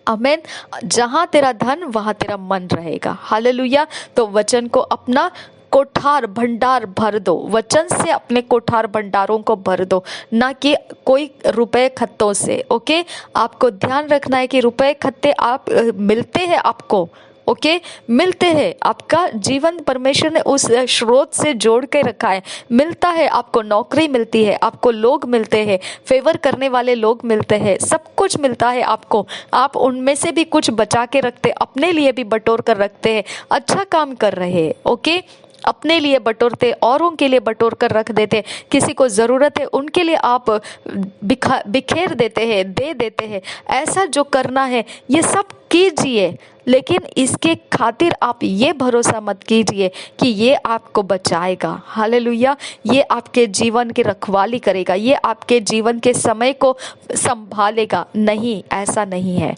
आमेन। जहां तेरा धन वहां तेरा मन रहेगा। हालेलुया। तो वचन को अपना कोठार भंडार भर दो, वचन से अपने कोठार भंडारों को भर दो, ना कि कोई रुपए खत्तों से। ओके, आपको ध्यान रखना है कि रुपए खत्ते आप मिलते हैं आपको, ओके, मिलते हैं। आपका जीवन परमेश्वर ने उस स्रोत से जोड़ के रखा है, मिलता है आपको, नौकरी मिलती है आपको, लोग मिलते हैं, फेवर करने वाले लोग मिलते हैं, सब कुछ मिलता है आपको। आप उनमें से भी कुछ बचा के रखते, अपने लिए भी बटोर कर रखते हैं, अच्छा काम कर रहे हैं। ओके, अपने लिए बटोरते, औरों के लिए बटोर कर रख देते, किसी को ज़रूरत है उनके लिए आप बिखेर देते हैं, दे देते हैं। ऐसा जो करना है ये सब कीजिए, लेकिन इसके खातिर आप ये भरोसा मत कीजिए कि ये आपको बचाएगा। हालेलुया। ये आपके जीवन की रखवाली करेगा, ये आपके जीवन के समय को संभालेगा। नहीं, ऐसा नहीं है।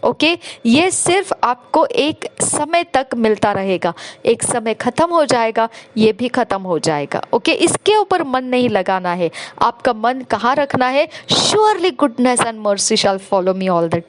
ओके, ये सिर्फ आपको एक समय तक मिलता रहेगा, एक समय खत्म हो जाएगा, ये भी खत्म हो जाएगा। ओके, इसके ऊपर मन नहीं लगाना है। आपका मन कहाँ रखना है? Surely goodness and mercy shall follow me all the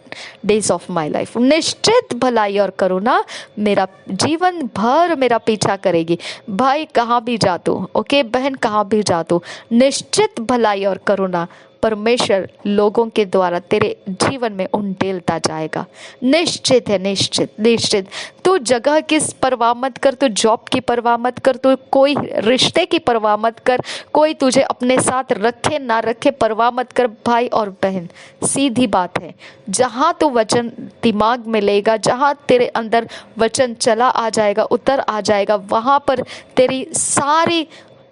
days of my life. निश्चित भलाई और करुणा मेरा जीवन भर मेरा पीछा करेगी। भाई, कहाँ भी जा तू, ओके बहन, कहाँ भी जा तू, निश्चित भलाई और करुणा परमेश्वर लोगों के द्वारा तेरे जीवन में उंडेलता जाएगा। निश्चित है, निश्चित। तू जगह की परवाह मत कर, तू जॉब की परवाह मत कर, तू कोई रिश्ते की परवाह मत कर, कोई तुझे अपने साथ रखे ना रखे परवाह मत कर। भाई और बहन, सीधी बात है, जहाँ तू वचन दिमाग में लेगा, जहाँ तेरे अंदर वचन चला आ जाएगा, उतर आ जाएगा, वहाँ पर तेरी सारी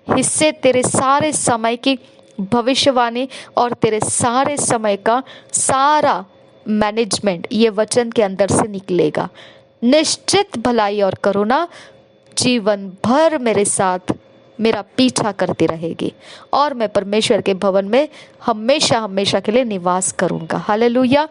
हिस्से, तेरे सारे समय की भविष्यवाणी और तेरे सारे समय का सारा मैनेजमेंट ये वचन के अंदर से निकलेगा। निश्चित भलाई और करुणा जीवन भर मेरे साथ मेरा पीछा करती रहेगी और मैं परमेश्वर के भवन में हमेशा के लिए निवास करूंगा। हालेलुया।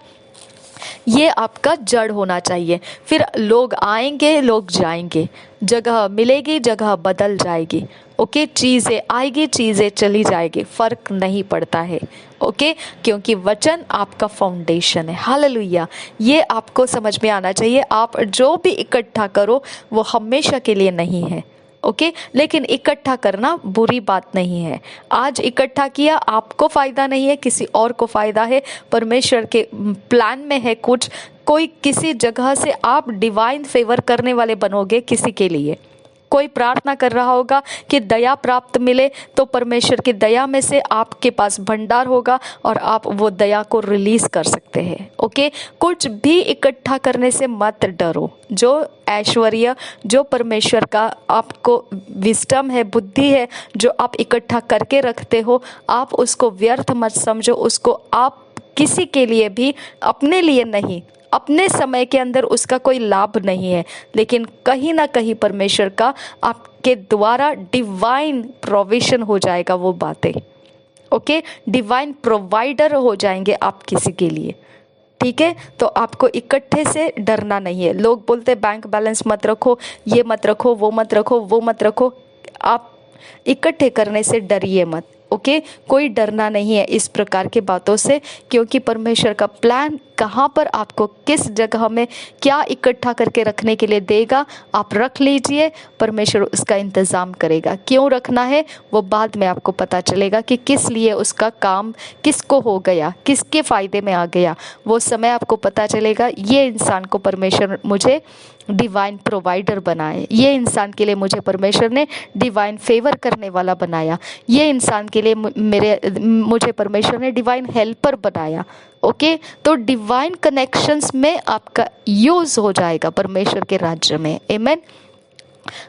ये आपका जड़ होना चाहिए। फिर लोग आएंगे, लोग जाएंगे, जगह मिलेगी, जगह बदल जाएगी। ओके, चीज़ें आएगी, चीज़ें चली जाएगी, फर्क नहीं पड़ता है। ओके, क्योंकि वचन आपका फाउंडेशन है। हालेलुया। ये आपको समझ में आना चाहिए। आप जो भी इकट्ठा करो वो हमेशा के लिए नहीं है। ओके, लेकिन इकट्ठा करना बुरी बात नहीं है। आज इकट्ठा किया, आपको फायदा नहीं है, किसी और को फायदा है, परमेश्वर के प्लान में है कुछ, कोई किसी जगह से आप डिवाइन फेवर करने वाले बनोगे किसी के लिए। कोई प्रार्थना कर रहा होगा कि दया प्राप्त मिले, तो परमेश्वर की दया में से आपके पास भंडार होगा और आप वो दया को रिलीज कर सकते हैं। ओके, कुछ भी इकट्ठा करने से मत डरो। जो ऐश्वर्य, जो परमेश्वर का आपको विस्डम है, बुद्धि है, जो आप इकट्ठा करके रखते हो, आप उसको व्यर्थ मत समझो। उसको आप किसी के लिए भी, अपने लिए नहीं, अपने समय के अंदर उसका कोई लाभ नहीं है, लेकिन कहीं ना कहीं परमेश्वर का आपके द्वारा डिवाइन प्रोविजन हो जाएगा वो बातें। ओके, डिवाइन प्रोवाइडर हो जाएंगे आप किसी के लिए। ठीक है, तो आपको इकट्ठे से डरना नहीं है। लोग बोलते बैंक बैलेंस मत रखो, ये मत रखो, वो मत रखो, वो मत रखो। आप इकट्ठे करने से डरिए मत। ओके, कोई डरना नहीं है इस प्रकार के बातों से, क्योंकि परमेश्वर का प्लान कहाँ पर आपको किस जगह में क्या इकट्ठा करके रखने के लिए देगा, आप रख लीजिए, परमेश्वर उसका इंतज़ाम करेगा। क्यों रखना है वो बाद में आपको पता चलेगा कि किस लिए उसका काम किसको हो गया, किसके फ़ायदे में आ गया, वो समय आपको पता चलेगा। ये इंसान को परमेश्वर मुझे डिवाइन प्रोवाइडर बनाए, ये इंसान के लिए मुझे परमेश्वर ने डिवाइन फेवर करने वाला बनाया, ये इंसान के लिए मुझे परमेश्वर ने डिवाइन हेल्पर बनाया। ओके, तो डिवाइन कनेक्शंस में आपका यूज हो जाएगा परमेश्वर के राज्य में। आमीन।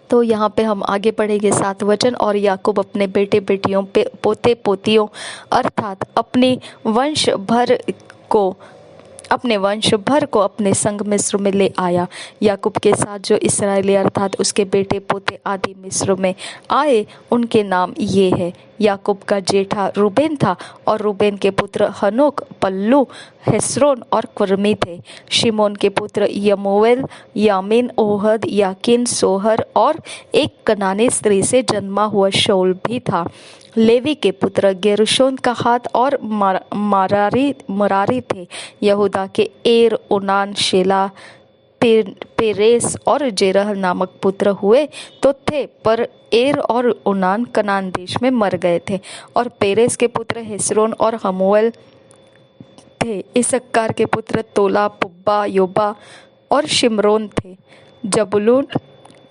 तो यहाँ पे हम आगे पढ़ेंगे 7 वचन। और याकूब अपने बेटे बेटियों पे पोते पोतियों अर्थात अपने वंश भर को अपने संग मिस्र में ले आया। याकूब के साथ जो इसराइली अर्थात उसके बेटे पोते आदि मिस्र में आए, उनके नाम ये है। याकूब का जेठा रूबेन था और रूबेन के पुत्र हनोक, पल्लू, हेस्रोन और कर्मी थे। शिमोन के पुत्र यमूएल, यामीन, ओहद, याकिन, सोहर और एक कनानी स्त्री से जन्मा हुआ शौल भी था। लेवी के पुत्र गेरुशोन का हाथ और मरारी थे। यहूदा के एर, ओनान, शेला, पेरेस और जेरह नामक पुत्र हुए तो थे, पर एर और ओनान कनान देश में मर गए थे। और पेरेस के पुत्र हेस्रोन और हमूएल थे। इसक्कार के पुत्र तोला, पुब्बा, योबा और शिमरोन थे। जबूलून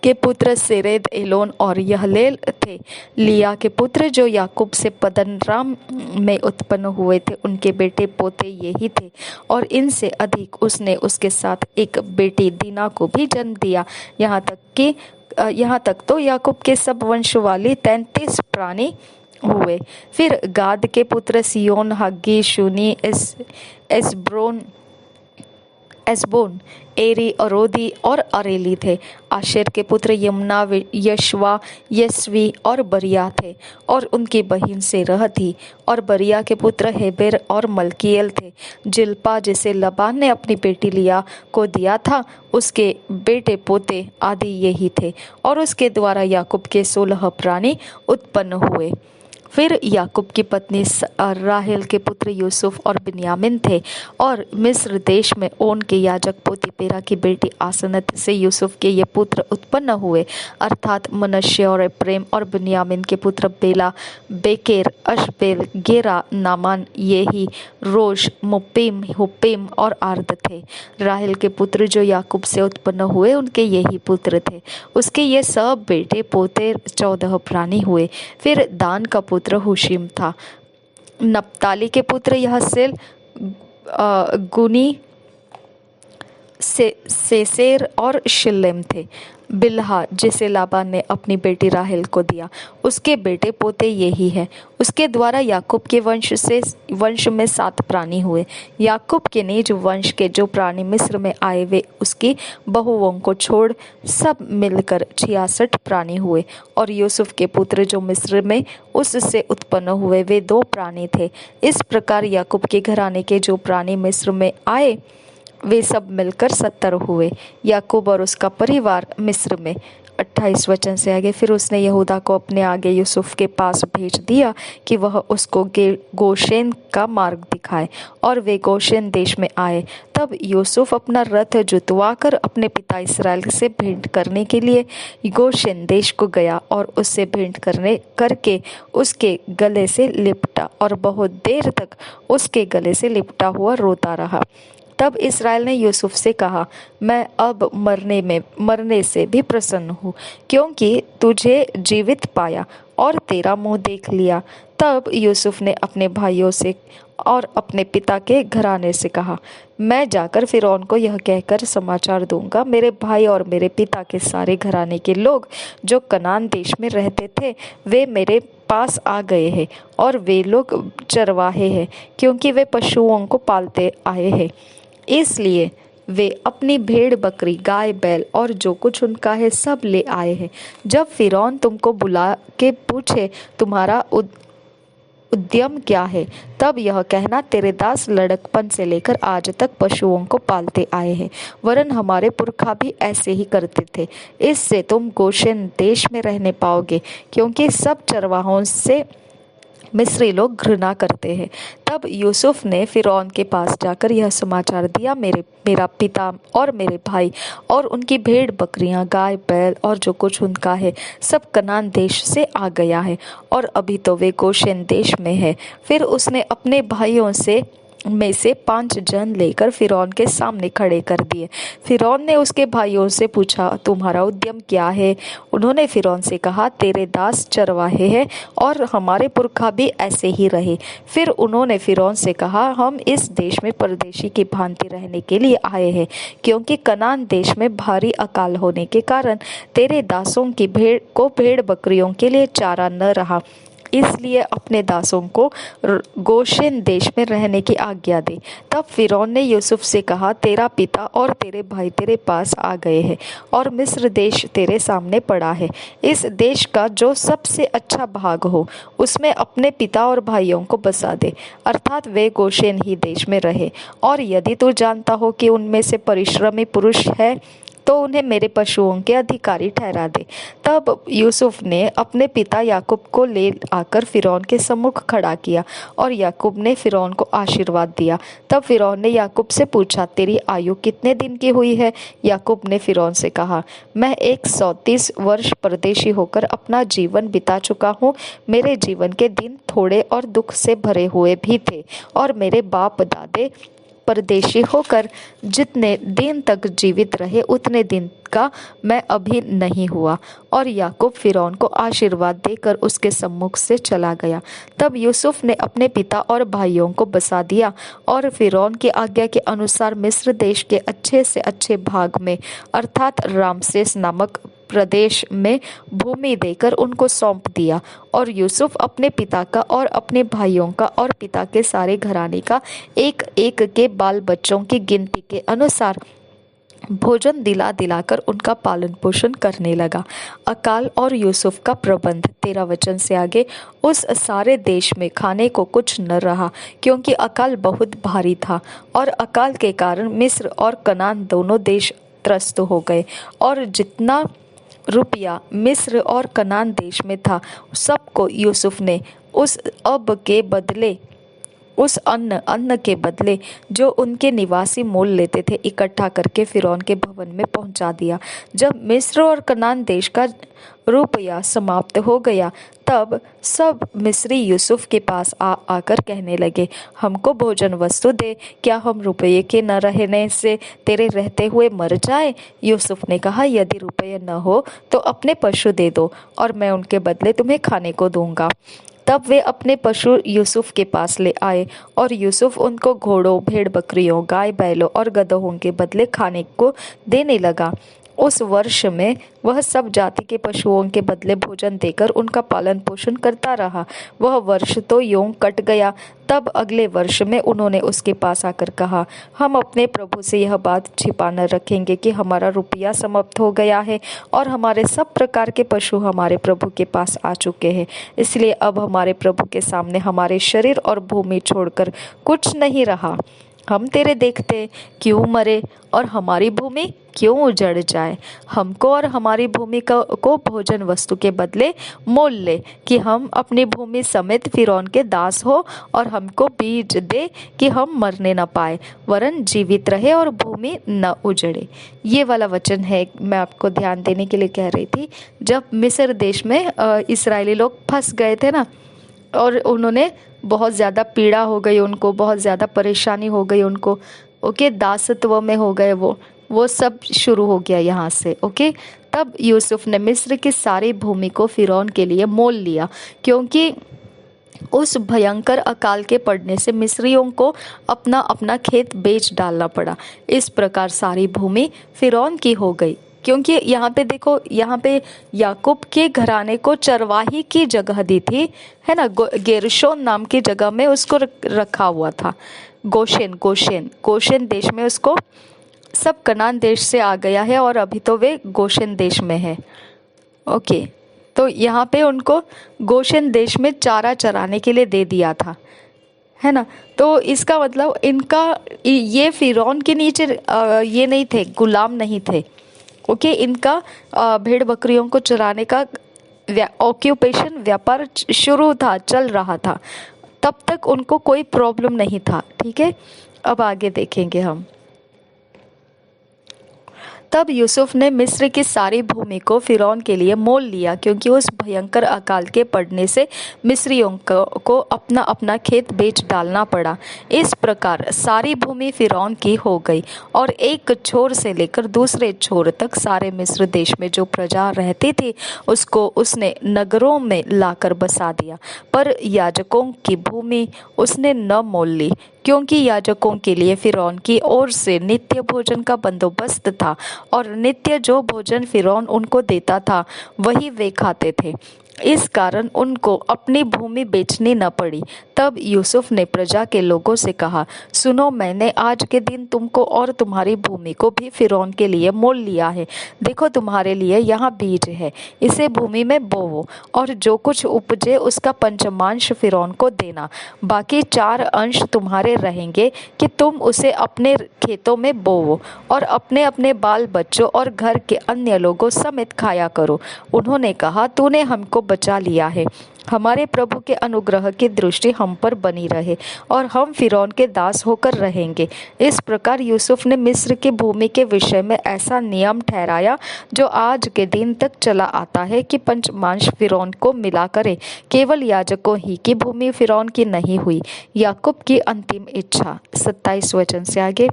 के पुत्र सेरेद, एलोन और यहलेल थे। लिया के पुत्र जो याकूब से पद्दनराम में उत्पन्न हुए थे, उनके बेटे पोते यही थे। और इनसे अधिक उसने उसके साथ एक बेटी दीना को भी जन्म दिया। यहाँ तक तो याकूब के सब वंश वाले 33 प्राणी हुए। फिर गाद के पुत्र सियोन, हग्गी, शूनी, एसबोन, एरी, अरोदी और अरेली थे। आशेर के पुत्र यमुना, यशवा, यस्वी और बरिया थे और उनकी बहिन सेरह थी। और बरिया के पुत्र हेबेर और मलकीएल थे। जिल्पा जिसे लबान ने अपनी बेटी लिया को दिया था, उसके बेटे पोते आदि यही थे। और उसके द्वारा याकूब के 16 प्राणी उत्पन्न हुए। फिर याकूब की पत्नी राहेल के पुत्र यूसुफ और बिन्यामिन थे। और मिस्र देश में ओन के याजक पोतीपेरा की बेटी आसनत से यूसुफ के ये पुत्र उत्पन्न हुए, अर्थात मनश्शे और एप्रैम। और बिन्यामिन के पुत्र बेला, बेकेर, अशबेल, गेरा, नामान, येही, रोश, मुप्पीम, हुप्पीम और आर्द थे। राहेल के पुत्र जो याकूब से उत्पन्न हुए, उनके यही पुत्र थे। उसके ये सब बेटे पोते 14 प्राणी हुए। फिर दान का पुत्र हुशीम था। नप्ताली के पुत्र यहसेल, गुनी, सेसेर और शिल्लेम थे। बिल्हा जिसे लाबान ने अपनी बेटी राहेल को दिया, उसके बेटे पोते यही है। उसके द्वारा याकूब के वंश में 7 प्राणी हुए। याकूब के निज वंश के जो प्राणी मिस्र में आए, वे उसकी बहुओं को छोड़ सब मिलकर 66 प्राणी हुए। और यूसुफ के पुत्र जो मिस्र में उससे उत्पन्न हुए, वे 2 प्राणी थे। इस प्रकार याकूब के घराने के जो प्राणी मिस्र में आए, वे सब मिलकर 70 हुए। याकूब और उसका परिवार मिस्र में। 28 वचन से आगे। फिर उसने यहूदा को अपने आगे यूसुफ के पास भेज दिया कि वह उसको गोशेन का मार्ग दिखाए, और वे गोशेन देश में आए। तब यूसुफ अपना रथ जुतवाकर अपने पिता इसराइल से भेंट करने के लिए गोशेन देश को गया और उससे भेंट करके उसके गले से लिपटा और बहुत देर तक उसके गले से लिपटा हुआ रोता रहा। तब इसराइल ने यूसुफ से कहा, मैं अब मरने से भी प्रसन्न हूँ, क्योंकि तुझे जीवित पाया और तेरा मुंह देख लिया। तब यूसुफ ने अपने भाइयों से और अपने पिता के घराने से कहा, मैं जाकर फिरौन को यह कहकर समाचार दूंगा, मेरे भाई और मेरे पिता के सारे घराने के लोग जो कनान देश में रहते थे, वे मेरे पास आ गए हैं और वे लोग चरवाहे हैं, क्योंकि वे पशुओं को पालते आए हैं। इसलिए वे अपनी भेड़ बकरी गाय बैल और जो कुछ उनका है सब ले आए हैं। जब फिरौन तुमको बुला के पूछे, तुम्हारा उद्यम क्या है, तब यह कहना, तेरे दास लड़कपन से लेकर आज तक पशुओं को पालते आए हैं, वरन हमारे पुरखा भी ऐसे ही करते थे। इससे तुम गोशेन देश में रहने पाओगे, क्योंकि सब चरवाहों से मिस्री लोग घृणा करते हैं। तब यूसुफ ने फिरौन के पास जाकर यह समाचार दिया, मेरा पिता और मेरे भाई और उनकी भेड़ बकरियां गाय बैल और जो कुछ उनका है सब कनान देश से आ गया है, और अभी तो वे गोशेन देश में है। फिर उसने अपने भाइयों में से 5 जन लेकर फिरौन के सामने खड़े कर दिए। फिरौन ने उसके भाइयों से पूछा, तुम्हारा उद्यम क्या है? उन्होंने फिरौन से कहा, तेरे दास चरवाहे हैं और हमारे पुरखा भी ऐसे ही रहे। फिर उन्होंने फिरौन से कहा, हम इस देश में परदेशी की भांति रहने के लिए आए हैं, क्योंकि कनान देश में भारी अकाल होने के कारण तेरे दासों की भेड़ बकरियों के लिए चारा न रहा, इसलिए अपने दासों को गोशेन देश में रहने की आज्ञा दे। तब फिरौन ने यूसुफ से कहा, तेरा पिता और तेरे भाई तेरे पास आ गए हैं और मिस्र देश तेरे सामने पड़ा है। इस देश का जो सबसे अच्छा भाग हो उसमें अपने पिता और भाइयों को बसा दे, अर्थात वे गोशेन ही देश में रहे। और यदि तू जानता हो कि उनमें से परिश्रमी पुरुष है तो उन्हें मेरे पशुओं के अधिकारी ठहरा दे। तब यूसुफ ने अपने पिता याकूब को ले आकर फिरौन के सम्मुख खड़ा किया और याकूब ने फिरौन को आशीर्वाद दिया। तब फिरौन ने याकूब से पूछा, तेरी आयु कितने दिन की हुई है? याकूब ने फिरौन से कहा, मैं 130 वर्ष परदेशी होकर अपना जीवन बिता चुका हूँ। मेरे जीवन के दिन थोड़े और दुख से भरे हुए भी थे, और मेरे बाप दादे परदेशी होकर जितने दिन तक जीवित रहे उतने दिन का मैं अभी नहीं हुआ। और याकूब फिरौन को आशीर्वाद देकर उसके सम्मुख से चला गया। तब यूसुफ ने अपने पिता और भाइयों को बसा दिया और फिरौन की आज्ञा के अनुसार मिस्र देश के अच्छे से अच्छे भाग में, अर्थात रामसेस नामक प्रदेश में भूमि देकर उनको सौंप दिया। और यूसुफ अपने पिता का और अपने भाइयों का और पिता के सारे घराने का एक एक के बाल बच्चों की गिनती के अनुसार भोजन दिला दिलाकर उनका पालन पोषण करने लगा। अकाल और यूसुफ का प्रबंध 13 वचन से आगे। उस सारे देश में खाने को कुछ न रहा, क्योंकि अकाल बहुत भारी था, और अकाल के कारण मिस्र और कनान दोनों देश त्रस्त हो गए, और जितना रुपया मिस्र और कनान देश में था सबको यूसुफ ने उस अन्न के बदले जो उनके निवासी मोल लेते थे इकट्ठा करके फिरौन के भवन में पहुंचा दिया। जब मिस्र और कनान देश का रुपया समाप्त हो गया, तब सब मिस्री यूसुफ के पास आकर कहने लगे, हमको भोजन वस्तु दे, क्या हम रुपये के न रहने से तेरे रहते हुए मर जाए? यूसुफ ने कहा, यदि रुपये न हो तो अपने पशु दे दो और मैं उनके बदले तुम्हें खाने को दूंगा। तब वे अपने पशु यूसुफ के पास ले आए, और यूसुफ उनको घोड़ों, भेड़ बकरियों, गाय बैलों और गदहों के बदले खाने को देने लगा। उस वर्ष में वह सब जाति के पशुओं के बदले भोजन देकर उनका पालन पोषण करता रहा। वह वर्ष तो यूं कट गया। तब अगले वर्ष में उन्होंने उसके पास आकर कहा, हम अपने प्रभु से यह बात छिपा न रखेंगे कि हमारा रुपया समाप्त हो गया है और हमारे सब प्रकार के पशु हमारे प्रभु के पास आ चुके हैं। इसलिए अब हमारे प्रभु के सामने हमारे शरीर और भूमि छोड़कर कुछ नहीं रहा। हम तेरे देखते क्यों मरे और हमारी भूमि क्यों उजड़ जाए? हमको और हमारी भूमि को भोजन वस्तु के बदले मोल ले, कि हम अपनी भूमि समेत फिरौन के दास हो, और हमको बीज दे कि हम मरने न पाए, वरन जीवित रहे और भूमि न उजड़े। ये वाला वचन है, मैं आपको ध्यान देने के लिए कह रही थी। जब मिस्र देश में इस्राएली लोग फंस गए थे ना, और उन्होंने बहुत ज़्यादा पीड़ा हो गई उनको, बहुत ज़्यादा परेशानी हो गई उनको, ओके, दासत्व में हो गए वो सब शुरू हो गया यहाँ से। ओके, तब यूसुफ ने मिस्र की सारी भूमि को फिरौन के लिए मोल लिया, क्योंकि उस भयंकर अकाल के पड़ने से मिस्रियों को अपना अपना खेत बेच डालना पड़ा। इस प्रकार सारी भूमि फिरौन की हो गई। क्योंकि यहाँ पे देखो, यहाँ पे याकूब के घराने को चरवाही की जगह दी थी, है ना, गेरशोन नाम की जगह में उसको रखा हुआ था। गोशेन देश में उसको, सब कनान देश से आ गया है और अभी तो वे गोशेन देश में है। ओके, तो यहाँ पे उनको गोशेन देश में चारा चराने के लिए दे दिया था, है ना। तो इसका मतलब इनका, ये फिरौन के नीचे ये नहीं थे, गुलाम नहीं थे। ओके, इनका भेड़ बकरियों को चराने का ऑक्यूपेशन, व्यापार शुरू था, चल रहा था। तब तक उनको कोई प्रॉब्लम नहीं था। ठीक है, अब आगे देखेंगे हम। तब यूसुफ ने मिस्र की सारी भूमि को फिरौन के लिए मोल लिया, क्योंकि उस भयंकर अकाल के पड़ने से मिस्रियों को अपना अपना खेत बेच डालना पड़ा। इस प्रकार सारी भूमि फिरौन की हो गई, और एक छोर से लेकर दूसरे छोर तक सारे मिस्र देश में जो प्रजा रहती थी उसको उसने नगरों में लाकर बसा दिया। पर याजकों की भूमि उसने न मोल ली, क्योंकि याजकों के लिए फिरौन की ओर से नित्य भोजन का बंदोबस्त था, और नित्य जो भोजन फिरौन उनको देता था वही वे खाते थे। इस कारण उनको अपनी भूमि बेचनी न पड़ी। तब यूसुफ ने प्रजा के लोगों से कहा, सुनो, मैंने आज के दिन तुमको और तुम्हारी भूमि को भी फिरौन के लिए मोल लिया है। देखो, तुम्हारे लिए यहाँ बीज है, इसे भूमि में बोवो, और जो कुछ उपजे उसका पंचमांश फिरौन को देना। बाकी 4 अंश तुम्हारे रहेंगे कि तुम उसे अपने खेतों में बोवो, और अपने अपने बाल बच्चों और घर के अन्य लोगों समेत खाया करो। उन्होंने कहा, तूने हमको बचा लिया है, हमारे प्रभु के अनुग्रह की दृष्टि हम पर बनी रहे, और हम फिरौन के दास होकर रहेंगे। इस प्रकार यूसुफ ने मिस्र की भूमि के विषय में ऐसा नियम ठहराया जो आज के दिन तक चला आता है कि पंचमांश फिरौन को मिला करे। केवल याजकों ही की भूमि फिरौन की नहीं हुई। याकूब की अंतिम इच्छा। 27 वचन से आगे।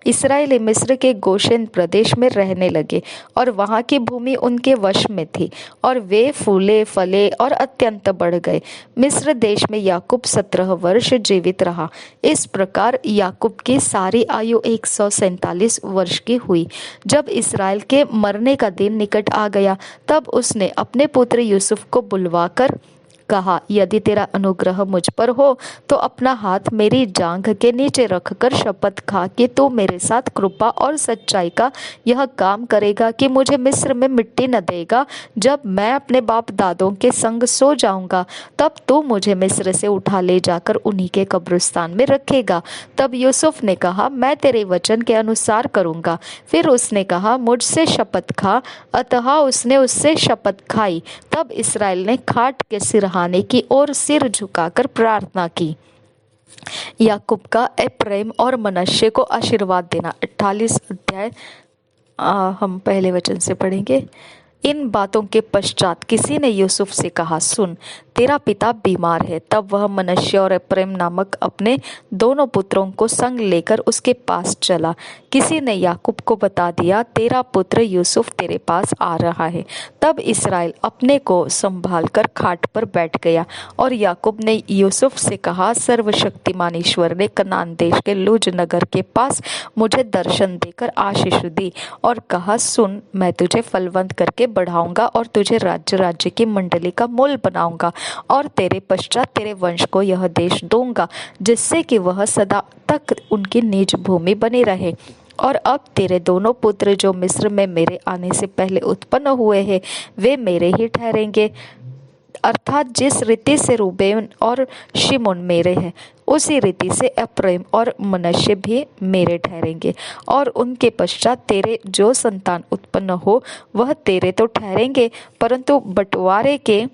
इसराइली मिस्र के गोशेन प्रदेश में रहने लगे, और वहाँ की भूमि उनके वश में थी, और वे फूले फले और अत्यंत बढ़ गए। मिस्र देश में याकूब 17 वर्ष जीवित रहा। इस प्रकार याकूब की सारी आयु 147 वर्ष की हुई। जब इसराइल के मरने का दिन निकट आ गया, तब उसने अपने पुत्र यूसुफ को बुलवाकर कहा, यदि तेरा अनुग्रह मुझ पर हो तो अपना हाथ मेरी जांघ के नीचे रखकर शपथ खा कि तू मेरे साथ कृपा और सच्चाई का यह काम करेगा कि मुझे मिस्र में मिट्टी न देगा। जब मैं अपने बाप दादों के संग सो जाऊंगा, तब तू मुझे मिस्र से उठा ले जाकर उन्हीं के कब्रिस्तान में रखेगा। तब यूसुफ ने कहा, मैं तेरे वचन के अनुसार करूंगा। फिर उसने कहा, मुझसे शपथ खा। अतः उसने उससे शपथ खाई। तब इसराइल ने खाट के सिरहाने की ओर सिर झुकाकर प्रार्थना की। याकूब का एप्रैम और मनश्शे को आशीर्वाद देना। 48 अध्याय हम पहले वचन से पढ़ेंगे। इन बातों के पश्चात किसी ने यूसुफ से कहा, सुन, तेरा पिता बीमार है। तब वह मनश्शे और एप्रैम नामक अपने दोनों पुत्रों को संग लेकर उसके पास चला। किसी ने याकूब को बता दिया, तेरा पुत्र यूसुफ तेरे पास आ रहा है। तब इसराइल अपने को संभालकर खाट पर बैठ गया, और याकूब ने यूसुफ से कहा, सर्वशक्तिमान ईश्वर ने कनान देश के लूज नगर के पास मुझे दर्शन देकर आशीष दी और कहा, सुन, मैं तुझे फलवंत करके बढ़ाऊंगा और तुझे राज्य राज्य की मंडली का मूल बनाऊंगा, और तेरे पश्चात तेरे वंश को यह देश दूंगा, जिससे कि वह सदा तक उनकी निज भूमि बनी रहे। और अब तेरे दोनों पुत्र जो मिस्र में मेरे आने से पहले उत्पन्न हुए हैं, वे मेरे ही ठहरेंगे। अर्थात जिस रीति से रूबेन और शिमोन मेरे हैं, उसी रीति से एप्रैम और मनश्शे भी मेरे ठहरेंगे। और उनके पश्चात तेरे जो संतान उत्पन्न हो वह तेरे तो ठहरेंगे, परंतु बंटवारे के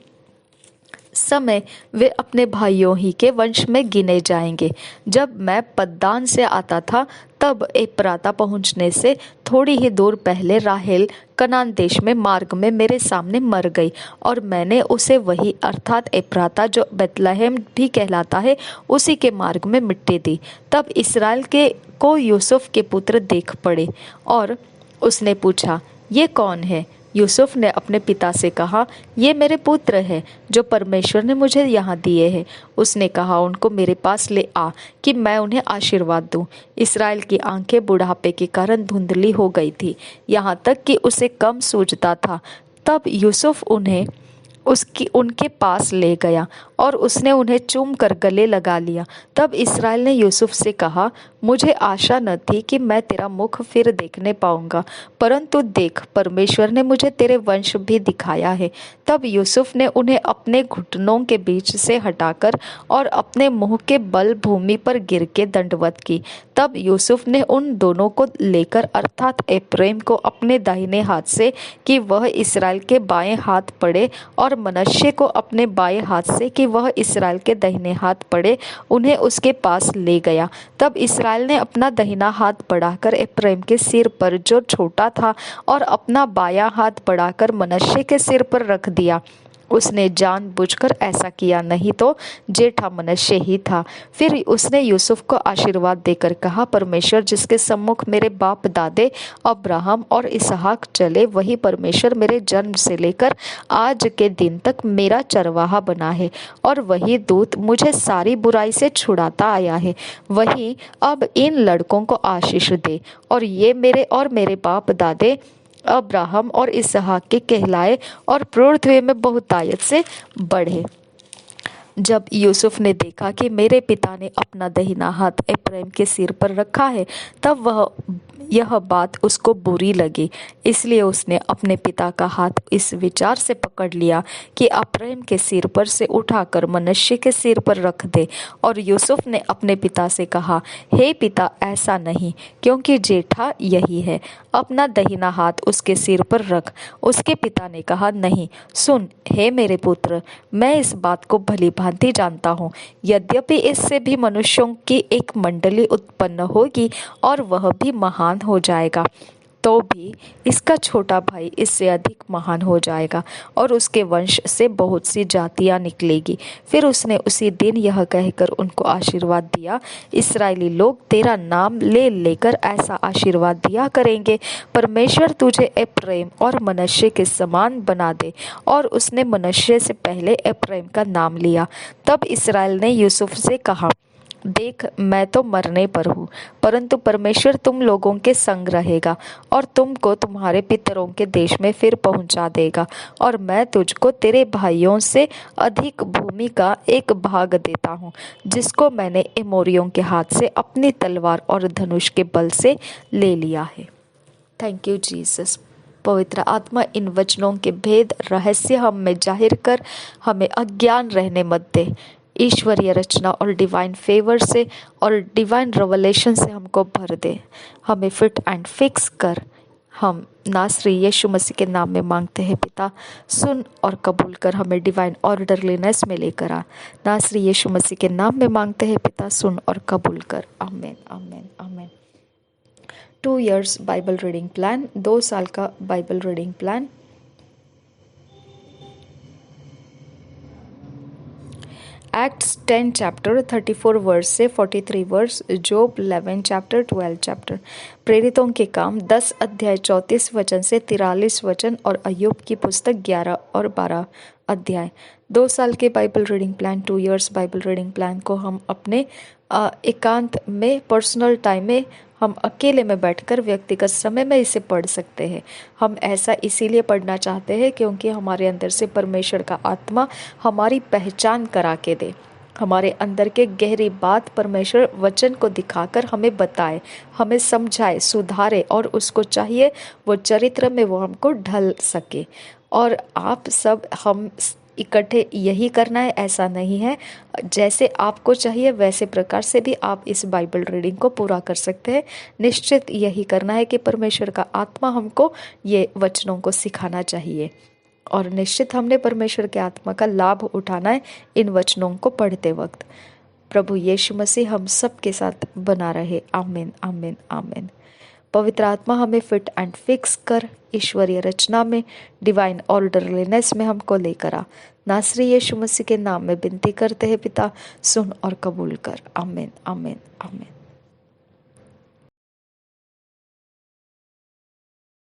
समय वे अपने भाइयों ही के वंश में गिने जाएंगे। जब मैं पद्दान से आता था तब एप्राता पहुंचने से थोड़ी ही दूर पहले राहेल कनान देश में मार्ग में मेरे सामने मर गई, और मैंने उसे वही अर्थात एप्राता जो बेतलहम भी कहलाता है उसी के मार्ग में मिट्टी दी। तब इसराइल के को यूसुफ के पुत्र देख पड़े, और उसने पूछा, ये कौन है? यूसुफ ने अपने पिता से कहा, ये मेरे पुत्र हैं जो परमेश्वर ने मुझे यहाँ दिए हैं। उसने कहा, उनको मेरे पास ले आ कि मैं उन्हें आशीर्वाद दूं। इसराइल की आंखें बुढ़ापे के कारण धुंधली हो गई थी, यहाँ तक कि उसे कम सूझता था। तब यूसुफ उन्हें उनके पास ले गया और उसने उन्हें चूम कर गले लगा लिया। तब इसराइल ने यूसुफ से कहा, मुझे आशा न थी कि मैं तेरा मुख फिर देखने पाऊंगा, परंतु देख, परमेश्वर ने मुझे तेरे वंश भी दिखाया है। तब यूसुफ ने उन्हें अपने घुटनों के बीच से हटाकर और अपने मुंह के बल भूमि पर गिर के दंडवत की। तब यूसुफ ने उन दोनों को लेकर अर्थात एप्रैम को अपने दाहिने हाथ से कि वह इसराइल के बाएं हाथ पड़े, और मनश्शे को अपने बाएं हाथ से कि वह इसराइल के दाहिने हाथ पड़े, उन्हें उसके पास ले गया। तब इसराइल ने अपना दाहिना हाथ बढ़ाकर एप्रैम के सिर पर जो छोटा था और अपना बायां हाथ बढ़ाकर मनश्शे के सिर पर रख दिया। उसने जानबूझकर ऐसा किया, नहीं तो जेठा मनश्शे ही था। फिर उसने यूसुफ को आशीर्वाद देकर कहा, परमेश्वर जिसके सम्मुख मेरे बाप दादे अब्राहम और इसहाक चले, वही परमेश्वर मेरे जन्म से लेकर आज के दिन तक मेरा चरवाहा बना है, और वही दूत मुझे सारी बुराई से छुड़ाता आया है। वही अब इन लड़कों को आशीष दे, और ये मेरे बाप दादे अब्राहम और इसहाक के कहलाए और पृथ्वी में बहुतायत से बढ़े। जब यूसुफ ने देखा कि मेरे पिता ने अपना दाहिना हाथ एप्रैम के सिर पर रखा है, तब यह बात उसको बुरी लगी। इसलिए उसने अपने पिता का हाथ इस विचार से पकड़ लिया कि एप्रैम के सिर पर से उठाकर मनश्शे के सिर पर रख दे। और यूसुफ ने अपने पिता से कहा, हे पिता, ऐसा नहीं, क्योंकि जेठा यही है, अपना दाहिना हाथ उसके सिर पर रख। उसके पिता ने कहा, नहीं, सुन हे मेरे पुत्र, मैं इस बात को भली भांति जानता हूँ। यद्यपि इससे भी मनुष्यों की एक मंडली उत्पन्न होगी और वह भी महान हो जाएगा, तो भी इसका छोटा भाई इससे अधिक महान हो जाएगा, और उसके वंश से बहुत सी जातियां निकलेगी। फिर उसने उसी दिन यह कहकर उनको आशीर्वाद दिया, इस्राएली लोग तेरा नाम ले लेकर ऐसा आशीर्वाद दिया करेंगे, परमेश्वर तुझे एप्रैम और मनश्शे के समान बना दे। और उसने मनश्शे से पहले एप्रैम का नाम लिया। तब इस्राएल ने यूसुफ से कहा, देख, मैं तो मरने पर हूँ, परंतु परमेश्वर तुम लोगों के संग रहेगा और तुमको तुम्हारे पितरों के देश में फिर पहुंचा देगा, और मैं तुझको तेरे भाइयों से अधिक भूमि का एक भाग देता हूँ, जिसको मैंने एमोरियों के हाथ से अपनी तलवार और धनुष के बल से ले लिया है। Thank you Jesus. पवित्र आत्मा इन वचनों के भेद रहस्य हम में जाहिर कर हमें अज्ञान रहने मत दे। ईश्वरीय रचना और डिवाइन फेवर से और डिवाइन रेवलेशन से हमको भर दे। हमें फिट एंड फिक्स कर। हम नासरी यीशु मसीह के नाम में मांगते हैं पिता, सुन और कबूल कर। हमें डिवाइन ऑर्डरलीनेस में लेकर आ। नासरी यीशु मसीह के नाम में मांगते हैं पिता, सुन और कबूल कर। आमीन, आमीन, आमीन। 2 years बाइबल रीडिंग प्लान, 2 साल का Bible reading plan. Acts 10 chapter 34 verse से 43 वर्स, जॉब 11 चैप्टर 12 चैप्टर, प्रेरितों के काम 10 अध्याय 34 वचन से 43 वचन, और अय्यूब की पुस्तक 11 और 12 अध्याय। 2 साल के Bible reading plan, 2 years Bible reading plan को हम अपने एकांत में, पर्सनल टाइम में, हम अकेले में बैठकर व्यक्तिगत समय में इसे पढ़ सकते हैं। हम ऐसा इसीलिए पढ़ना चाहते हैं क्योंकि हमारे अंदर से परमेश्वर का आत्मा हमारी पहचान करा के दे, हमारे अंदर के गहरी बात परमेश्वर वचन को दिखाकर हमें बताए, हमें समझाए, सुधारे, और उसको चाहिए वो चरित्र में वो हमको ढल सके। और आप सब, हम इकट्ठे यही करना है ऐसा नहीं है, जैसे आपको चाहिए वैसे प्रकार से भी आप इस बाइबल रीडिंग को पूरा कर सकते हैं। निश्चित यही करना है कि परमेश्वर का आत्मा हमको ये वचनों को सिखाना चाहिए। और निश्चित हमने परमेश्वर के आत्मा का लाभ उठाना है इन वचनों को पढ़ते वक्त। प्रभु यीशु मसीह हम सब के साथ बना रहे। आमीन आमीन आमीन। पवित्र आत्मा हमें फिट एंड फिक्स कर, ईश्वरीय रचना में, डिवाइन ऑर्डरलीनेस में हमको लेकर आ। नासरी यीशु मसीह के नाम में विनती करते हैं पिता, सुन और कबूल कर। आमीन आमीन आमीन।